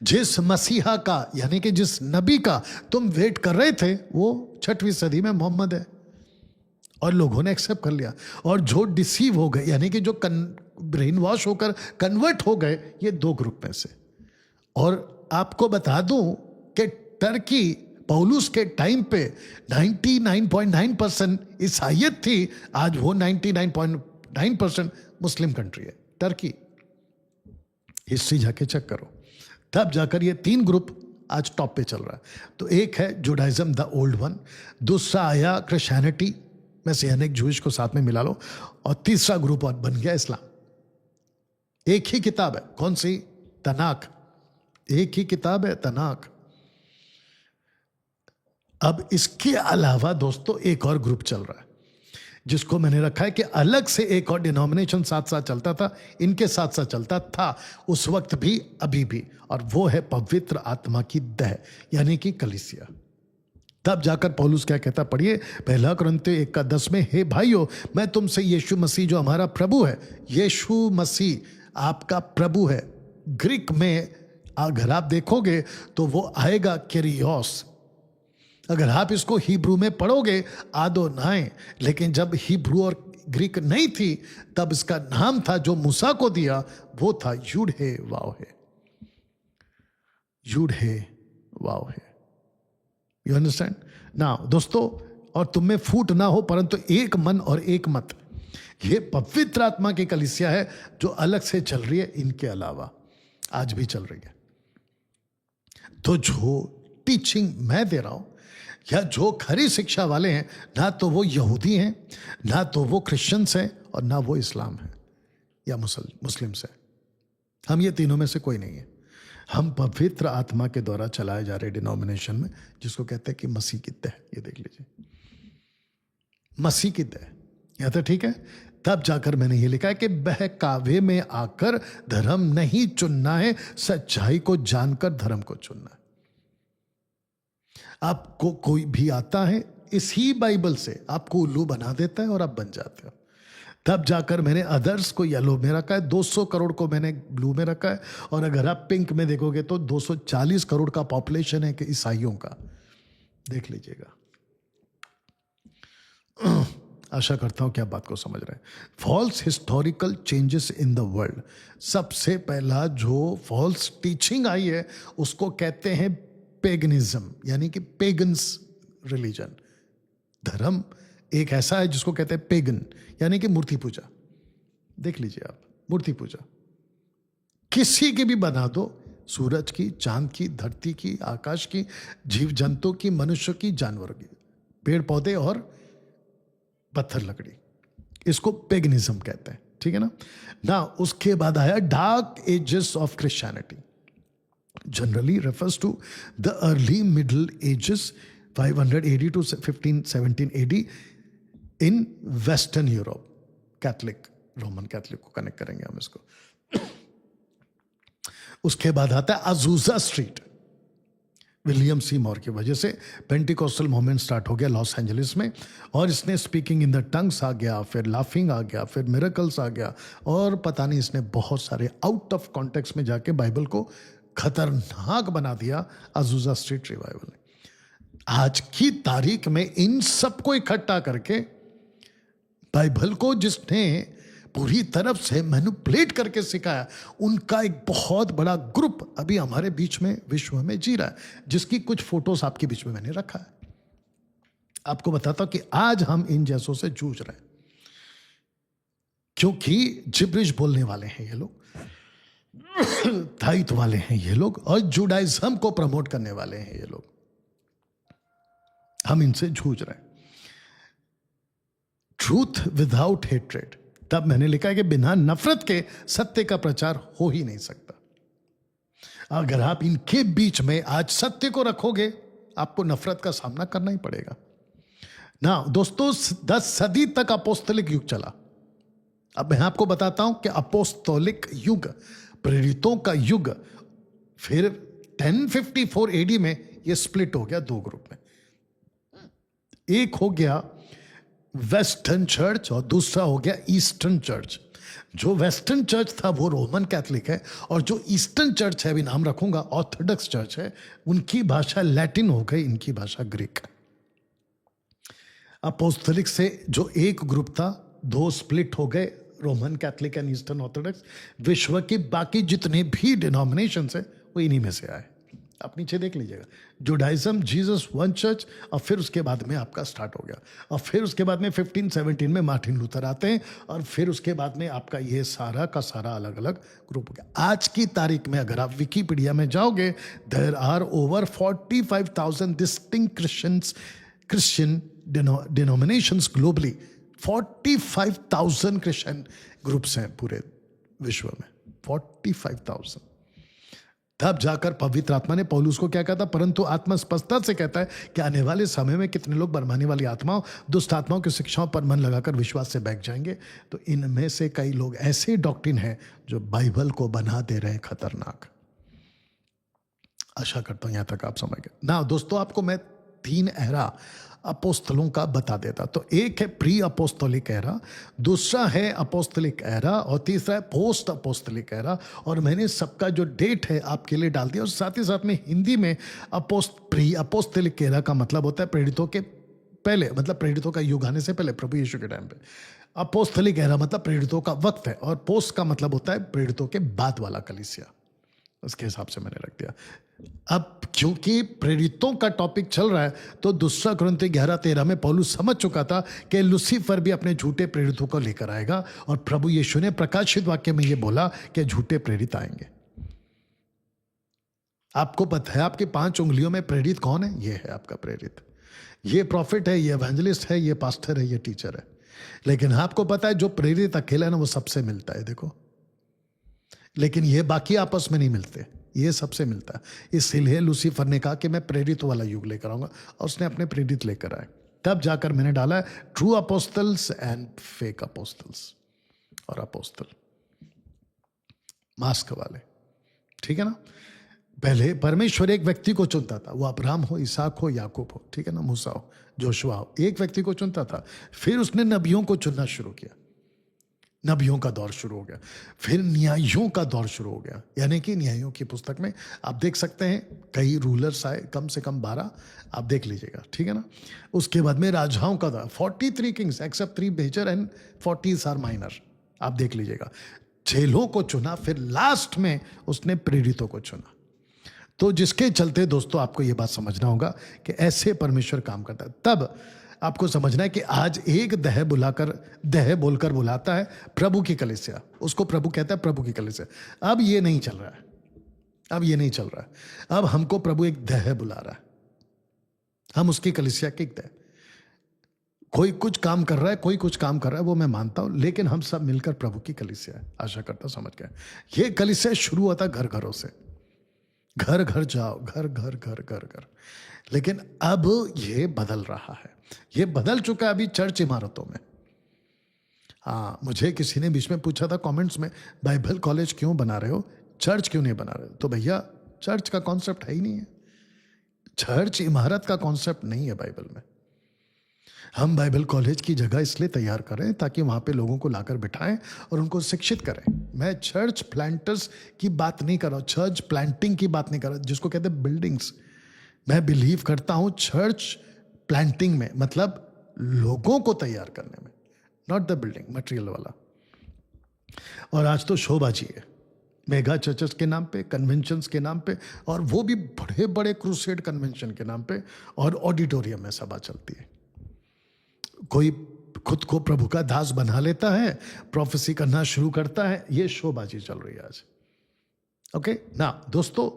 जिस मसीहा का, यानी कि जिस नबी का तुम वेट कर रहे थे, वो 6वीं सदी में मोहम्मद है, और लोगों ने एक्सेप्ट कर लिया। और जो डिसीव हो गए, यानी कि जो ब्रेन वॉश होकर कन्वर्ट हो गए, ये 2 ग्रुप में से। और आपको बता दूं कि टर्की पौलुस के टाइम पे 99.9% ईसाइयत थी, आज वो 99.9% मुस्लिम कंट्री है टर्की। हिस्ट्री जाके चेक करो, तब जाकर ये 3 ग्रुप आज टॉप पे चल रहा है। तो एक है जुडाइज्म, द ओल्ड वन, दूसरा आया क्रिश्चियनिटी, मैसियानिक जूइश को साथ में मिला लो, और तीसरा ग्रुप और बन गया इस्लाम। एक ही किताब है, कौन सी? तनाक। एक ही किताब है, तनाक। अब इसके अलावा दोस्तों एक और ग्रुप चल रहा है, जिसको मैंने रखा है कि अलग से एक और डिनोमिनेशन साथ साथ चलता था, इनके साथ साथ चलता था उस वक्त भी, अभी भी, और वो है पवित्र आत्मा की दह, यानी कि कलीसिया। तब जाकर पौलुस क्या कहता, पढ़िए 1 कुरिन्थियों 1:10 में, हे भाइयों, मैं तुमसे यीशु मसीह जो हमारा प्रभु है, यीशु मसीह आपका प्रभु है। ग्रीक में अगर आप देखोगे तो वो आएगा केरियोस। अगर आप इसको हिब्रू में पढ़ोगे आदोनाय, लेकिन जब हिब्रू और ग्रीक नहीं थी तब इसका नाम था जो मूसा को दिया वो था यूड हे वाव हे, यूड हे वाव हे। यू अंडरस्टैंड ना दोस्तों? और तुम में फूट ना हो परंतु एक मन और एक मत। ये पवित्र आत्मा की कलीसिया है जो अलग से चल रही है, इनके अलावा आज भी चल रही है। तो जो टीचिंग मैं दे रहा हूं या जो खरी शिक्षा वाले हैं, ना तो वो यहूदी हैं, ना तो वो क्रिश्चियंस हैं, और ना वो इस्लाम है या मुस्लिम्स है। हम ये तीनों में से कोई नहीं है। हम पवित्र आत्मा के द्वारा चलाए जा रहे डिनोमिनेशन में, जिसको कहते हैं कि मसीह की तह। ये देख लीजिए, मसीह की तह। यह तो ठीक है। तब जाकर मैंने ये लिखा है कि बहकावे में आकर धर्म नहीं चुनना है, सच्चाई को जानकर धर्म को चुनना है। आपको कोई भी आता है इसी बाइबल से आपको उल्लू बना देता है और आप बन जाते हो। तब जाकर मैंने अदर्स को येलो में रखा है, 200 करोड़ को मैंने ब्लू में रखा है, और अगर आप पिंक में देखोगे तो 240 करोड़ का पॉपुलेशन है कि ईसाइयों का। देख लीजिएगा। आशा करता हूं कि आप बात को समझ रहे हैं। False historical changes in the world. सबसे पहला जो फॉल्स टीचिंग आई है उसको कहते हैं पेगनिज्म, यानी कि पेगन्स रिलीजन। धर्म एक ऐसा है जिसको कहते हैं पेगन, यानी कि मूर्ति पूजा। देख लीजिए आप, मूर्ति पूजा किसी की भी बना दो, सूरज की, चांद की, धरती की, आकाश की, जीव जंतु की, मनुष्य की, जानवरों की, पेड़ पौधे और पत्थर लकड़ी, इसको पेगनिज्म कहते हैं। ठीक है ना। उसके बाद आया dark ages of Christianity. Generally refers to the early middle ages 500 AD to 1517 AD in western Europe. Catholic, Roman Catholic को कनेक्ट करेंगे हम इसको। उसके बाद आता है Azusa Street. William Seymour की वजह से पेंटिकोस्टल मूवमेंट स्टार्ट हो गया लॉस एंजलिस में, और इसने स्पीकिंग इन द टंग्स आ गया, फिर लाफिंग आ गया, फिर मिरेकल्स आ गया, और पता नहीं इसने बहुत सारे आउट ऑफ कॉन्टेक्स्ट में जाके बाइबल को खतरनाक बना दिया अजूजा स्ट्रीट रिवाइवल ने। आज की तारीख में इन सबको इकट्ठा करके बाइबल को जिसने पूरी तरफ से मैनिपुलेट करके सिखाया, उनका एक बहुत बड़ा ग्रुप अभी हमारे बीच में विश्व में जी रहा है, जिसकी कुछ फोटोज आपके बीच में मैंने रखा है। आपको बताता हूं कि आज हम इन जैसों से जूझ रहे हैं, क्योंकि जिब्रिश बोलने वाले हैं ये लोग, दायित्व वाले हैं ये लोग, और जुडाइज्म को प्रमोट करने वाले हैं ये लोग। हम इनसे जूझ रहे हैं। Truth without hatred. तब मैंने लिखा है कि बिना नफरत के सत्य का प्रचार हो ही नहीं सकता। अगर आप इनके बीच में आज सत्य को रखोगे, आपको नफरत का सामना करना ही पड़ेगा ना। दोस्तों 10 सदी तक अपोस्तलिक युग चला। अब मैं आपको बताता हूं कि अपोस्तलिक युग, प्रेरितों का युग, फिर 1054 AD में यह स्प्लिट हो गया दो ग्रुप में। एक हो गया वेस्टर्न चर्च और दूसरा हो गया ईस्टर्न चर्च। जो वेस्टर्न चर्च था वो रोमन कैथलिक है, और जो ईस्टर्न चर्च है, अभी नाम रखूंगा, ऑर्थोडॉक्स चर्च है। उनकी भाषा लैटिन हो गई, इनकी भाषा ग्रीक। अपोस्तलिक से जो एक ग्रुप था, दो स्प्लिट हो गए, Roman Catholic and eastern Orthodox. विश्व के बाकी जितने भी डिनोमिनेशंस है वो इन्हीं में से आए। आप नीचे देख लीजिएगा, जुडाइज्म, जीसस, वन चर्च, और फिर उसके बाद में आपका स्टार्ट हो गया, और फिर उसके बाद में 1517 में मार्टिन लूथर आते हैं, और फिर उसके बाद में आपका ये सारा का सारा अलग अलग ग्रुप हो गया। आज की तारीख में अगर आप विकिपीडिया में जाओगे, there are over 45,000 distinct Christian denominations globally. 45,000 Christian groups हैं पूरे विश्व में, 45,000। तब जाकर पवित्र आत्मा ने पौलुस को क्या कहा था, परंतु आत्मा स्पष्टता से कहता है कि आने वाले समय में कितने लोग बरमाने वाली आत्माओं, दुष्ट आत्माओं की शिक्षाओं पर मन लगाकर विश्वास से बैठ जाएंगे। तो इनमें से कई लोग ऐसे डॉक्ट्रिन हैं जो बाइबल को बना दे रहे हैं खतरनाक। आशा करता हूं यहां तक आप समझ गए ना। दोस्तों आपको मैं 3 एरा अपोस्तलों का बता देता। तो एक है प्री अपोस्तलिक एरा, दूसरा है अपोस्तलिक एरा, और तीसरा है पोस्ट अपोस्तलिक एरा। और मैंने सबका जो डेट है आपके लिए डाल दिया, और साथ ही साथ में हिंदी में प्री अपोस्तलिक एरा का मतलब होता है प्रेरितों के पहले, मतलब प्रेरितों का युग आने से पहले, प्रभु यीशु के टाइम पे। अपोस्तलिक एरा मतलब प्रेरितों का वक्त है, और पोस्ट का मतलब होता है प्रेरितों के बाद वाला कलीसिया। उसके हिसाब से मैंने रख दिया। अब क्योंकि प्रेरितों का टॉपिक चल रहा है, तो दूसरा कुरिन्थी 11:13 में पौलुस समझ चुका था कि लूसीफर भी अपने झूठे प्रेरितों को लेकर आएगा, और प्रभु यीशु ने प्रकाशित वाक्य में यह बोला कि झूठे प्रेरित आएंगे। आपको पता है आपकी 5 उंगलियों में प्रेरित कौन है? ये है आपका प्रेरित। ये प्रॉफिट है, ये एवेंजलिस्ट है, ये पास्टर है, ये टीचर है। लेकिन आपको पता है जो प्रेरित अकेला है ना, वो सबसे मिलता है, देखो। लेकिन ये बाकी आपस में नहीं मिलते, ये सबसे मिलता है। इसीलिए लूसीफर ने कहा कि मैं प्रेरित वाला युग लेकर आऊंगा, और उसने अपने प्रेरित लेकर आए। तब जाकर मैंने डाला है true apostles and fake apostles, और अपोस्टल मास्क वाले, ठीक है ना। पहले परमेश्वर एक व्यक्ति को चुनता था, वो अब्राहम हो, इसहाक हो, याकूब हो, ठीक है ना, मूसा हो, जोशुआ हो, एक व्यक्ति को चुनता था। फिर उसने नबियों को चुनना शुरू किया, नबियों का दौर शुरू हो गया। फिर न्यायियों का दौर शुरू हो गया, यानी कि न्यायियों की पुस्तक में आप देख सकते हैं कई रूलर्स आए, कम से कम 12 आप देख लीजिएगा, ठीक है ना। उसके बाद में राजाओं का दौर, 43 kings except 3 major and 40 are minor, आप देख लीजिएगा। चेलों को चुना, फिर लास्ट में उसने प्रेरितों को चुना। तो जिसके चलते दोस्तों आपको यह बात समझना होगा कि ऐसे परमेश्वर काम करता है। तब आपको समझना है कि आज एक दह बोलकर बुलाता है प्रभु की कलीसिया, उसको प्रभु कहता है, प्रभु की कलीसिया। अब ये नहीं चल रहा है, अब ये नहीं चल रहा है। अब हमको प्रभु एक दह बुला रहा है, हम उसकी कलीसिया के एक दह। कोई कुछ काम कर रहा है, कोई कुछ काम कर रहा है, वो मैं मानता हूं, लेकिन हम सब मिलकर प्रभु की कलीसिया है। आशा करता समझ गए। ये कलीसिया शुरू होता घर घरों से, घर घर जाओ, घर घर घर घर घर। लेकिन अब ये बदल रहा है, ये बदल चुका है अभी चर्च इमारतों में। हाँ, मुझे किसी ने बीच में पूछा था कमेंट्स में, बाइबल कॉलेज क्यों बना रहे हो, चर्च क्यों नहीं बना रहे हो? तो भैया चर्च का कॉन्सेप्ट है ही नहीं है, चर्च इमारत का कॉन्सेप्ट नहीं है बाइबल में। हम बाइबल कॉलेज की जगह इसलिए तैयार करें ताकि वहां पे लोगों को लाकर बिठाएं और उनको शिक्षित करें। मैं चर्च प्लांटर्स की बात नहीं कर रहा हूं, चर्च प्लांटिंग की बात नहीं कर रहा, जिसको कहते हैं बिल्डिंग्स। मैं बिलीव करता हूं चर्च प्लांटिंग में, मतलब लोगों को तैयार करने में, नॉट द बिल्डिंग मटेरियल वाला। और आज तो शोबाजी है, मेगा चर्चेस के नाम पे, कन्वेंशंस के नाम पे, और वो भी बड़े बड़े क्रूसेड कन्वेंशन के नाम पे, और ऑडिटोरियम में सभा चलती है। कोई खुद को प्रभु का दास बना लेता है, प्रोफेसी करना शुरू करता है, ये शोबाजी चल रही है आज। ओके ना दोस्तों,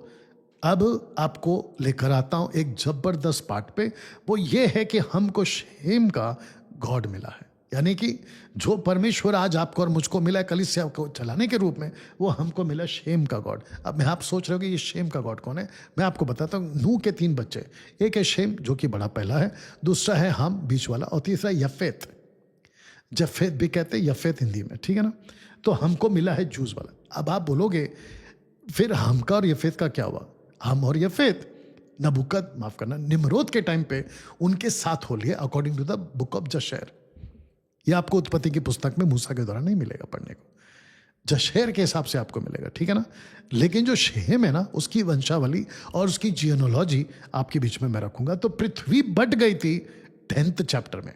अब आपको लेकर आता हूं एक जबरदस्त पार्ट पे। वो ये है कि हमको शेम का गॉड मिला है, यानी कि जो परमेश्वर आज आपको और मुझको मिला है कलीसिया को चलाने के रूप में, वो हमको मिला शेम का गॉड। अब मैं आप सोच रहे हो कि ये शेम का गॉड कौन है, मैं आपको बताता हूँ। नूह के 3 बच्चे, एक है शेम जो कि बड़ा पहला है, दूसरा है हम बीच वाला, और तीसरा यफेत। जफेत भी कहते हैं, यफेत हिंदी में, ठीक है ना। तो हमको मिला है जूस वाला। अब आप बोलोगे फिर हम का और यफेत का क्या हुआ? हम और यफेत निम्रोद के टाइम पे उनके साथ हो लिए, according to the book of Jasher. ये आपको उत्पत्ति की पुस्तक में मूसा के द्वारा नहीं मिलेगा पढ़ने को, जशेर के हिसाब से आपको मिलेगा, ठीक है ना। लेकिन जो शेम है ना, उसकी वंशावली और उसकी जियोनोलॉजी आपके बीच में मैं रखूंगा। तो पृथ्वी बट गई थी 10th चैप्टर में,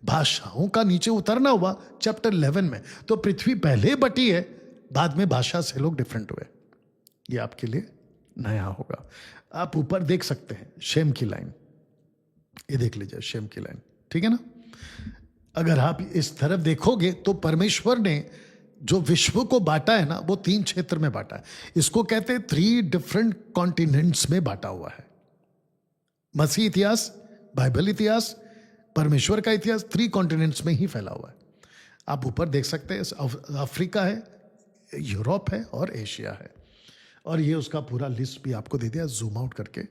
भाषाओं का नीचे उतरना हुआ चैप्टर 11 में। तो पृथ्वी पहले बटी है, बाद में भाषा से लोग डिफरेंट हुए। ये आपके लिए नया होगा। आप ऊपर देख सकते हैं शेम की लाइन, ये देख लीजिए शेम की लाइन, ठीक है ना। अगर आप इस तरफ देखोगे तो परमेश्वर ने जो विश्व को बांटा है ना, वो 3 क्षेत्र में बांटा है। इसको कहते हैं 3 डिफरेंट कॉन्टिनेंट्स में बांटा हुआ है। मसीह इतिहास, बाइबल इतिहास, परमेश्वर का इतिहास 3 कॉन्टिनेंट्स में ही फैला हुआ है। आप ऊपर देख सकते हैं, अफ्रीका है, यूरोप है और एशिया है। और ये उसका पूरा लिस्ट भी आपको दे दिया, जूम आउट करके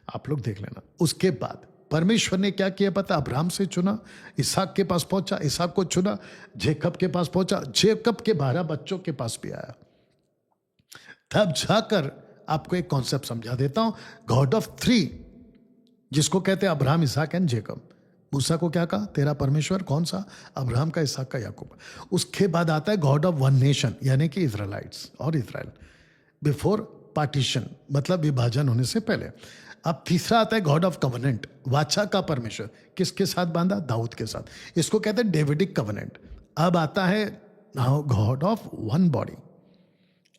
आप लोग देख लेना। उसके बाद परमेश्वर ने क्या किया पता? अब्राहम से चुना, इसहाक के पास पहुंचा, इसहाक को चुना, जेकब के पास पहुंचा, जेकब के 12 बच्चों के पास भी आया। तब जाकर आपको एक कॉन्सेप्ट समझा देता हूं, गॉड ऑफ 3, जिसको कहते हैं अब्राहम, इसहाक एंड जेकब। मूसा को क्या कहा? तेरा परमेश्वर कौन सा? अब्राहम का, इसहाक का, याकूब। उसके बाद आता है गॉड ऑफ वन नेशन, यानी कि इजराइलाइट्स और इजराइल, बिफोर पार्टीशन, मतलब विभाजन होने से पहले। अब तीसरा आता है गॉड ऑफ कवनेंट, वाचा का परमेश्वर। किसके साथ बांधा? दाऊद के साथ। इसको कहते हैं डेविडिक कवनेंट। अब आता है now God of one body.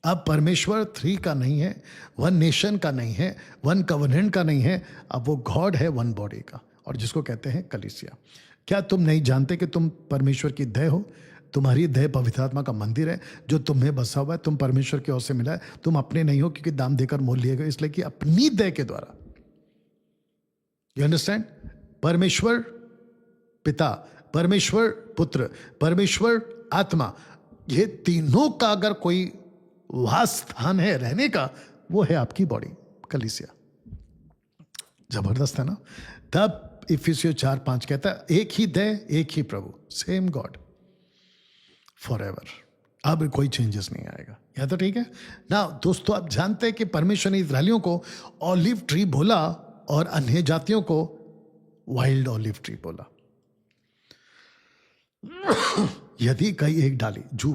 अब परमेश्वर थ्री का नहीं है, वन नेशन का नहीं है, वन कवनेंट का नहीं है, अब वो गॉड है वन बॉडी का, और जिसको कहते हैं कलीसिया। क्या तुम नहीं जानते कि तुम परमेश्वर की देह हो? तुम्हारी देह पवित्र आत्मा का मंदिर है जो तुम्हें बसा हुआ है, तुम परमेश्वर की ओर से मिला है, तुम अपने नहीं हो क्योंकि दाम देकर मोल लिए गए, इसलिए कि अपनी देह के द्वारा। You understand? परमेश्वर पिता, परमेश्वर पुत्र, परमेश्वर आत्मा, ये तीनों का अगर कोई वास स्थान है रहने का, वो है आपकी बॉडी, कलीसिया। जबरदस्त है ना? तब इफिसियों 4:5 कहता है एक ही देह, एक ही प्रभु, सेम गॉड फॉर एवर। अब कोई चेंजेस नहीं आएगा। यह तो ठीक है ना? दोस्तों, आप जानते हैं कि परमेश्वर ने इस्राएलियों को ऑलिव ट्री बोला और अन्य जातियों को वाइल्ड ऑलिव ट्री बोला। यदि कहीं एक डाली जू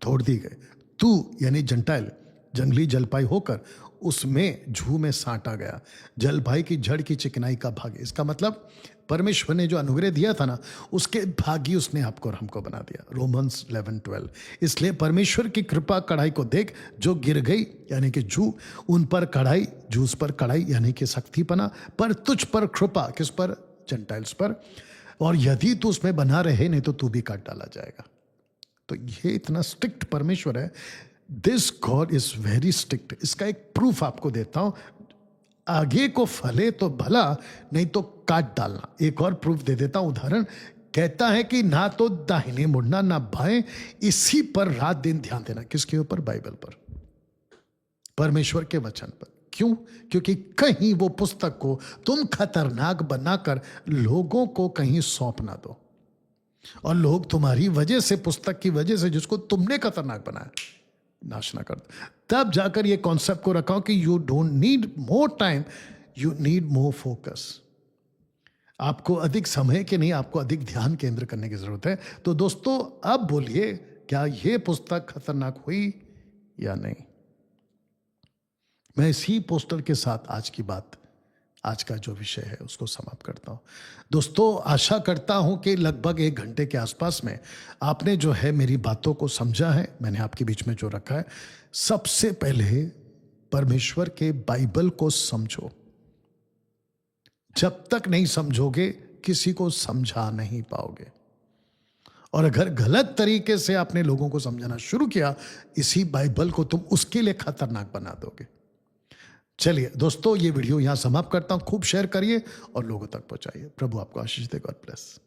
तोड़ दी गई, तू यानी जंटाइल जंगली जलपाई होकर उसमें जू में साटा गया, जलपाई की जड़ की चिकनाई का भाग। इसका मतलब परमेश्वर ने जो अनुग्रह दिया था ना, उसके भागी उसने आपको और हमको बना दिया। रोमन्स 11:12। इसलिए परमेश्वर की कृपा कढ़ाई को देख, जो गिर गई यानी कि जू, उन पर कढ़ाई, जूस पर कढ़ाई यानी कि शक्तिपना, पर तुझ पर कृपा, किस पर? जंटाइल्स पर। और यदि तू उसमें बना रहे, नहीं तो तू भी काट डाला जाएगा। तो ये इतना स्ट्रिक्ट परमेश्वर है। This God is very strict. इसका एक प्रूफ आपको देता हूं, आगे को फले तो भला, नहीं तो काट डालना। एक और प्रूफ दे देता हूं, उदाहरण। कहता है कि ना तो दाहिने मुड़ना ना बाएं, इसी पर रात दिन ध्यान देना। किसके ऊपर? बाइबल पर, परमेश्वर के वचन पर। क्यों? क्योंकि कहीं वो पुस्तक को तुम खतरनाक बनाकर लोगों को कहीं सौंप ना दो, और लोग तुम्हारी वजह से, पुस्तक की वजह से, जिसको तुमने खतरनाक बनाया, नाश ना कर दो। तब जाकर ये कॉन्सेप्ट को रखा कि you don't need more time, you need more focus. आपको अधिक समय के नहीं, आपको अधिक ध्यान केंद्र करने की जरूरत है। तो दोस्तों, अब बोलिए, क्या ये पुस्तक खतरनाक हुई या नहीं? मैं इसी पोस्टर के साथ आज की बात, आज का जो विषय है, उसको समाप्त करता हूं। दोस्तों, आशा करता हूं कि लगभग 1 घंटे के आसपास में आपने जो है मेरी बातों को समझा है। मैंने आपके बीच में जो रखा है, सबसे पहले परमेश्वर के बाइबल को समझो। जब तक नहीं समझोगे, किसी को समझा नहीं पाओगे। और अगर गलत तरीके से आपने लोगों को समझाना शुरू किया, इसी बाइबल को तुम उसके लिए खतरनाक बना दोगे। चलिए दोस्तों, ये वीडियो यहां समाप्त करता हूं। खूब शेयर करिए और लोगों तक पहुंचाइए। प्रभु आपको आशीष दे। God bless.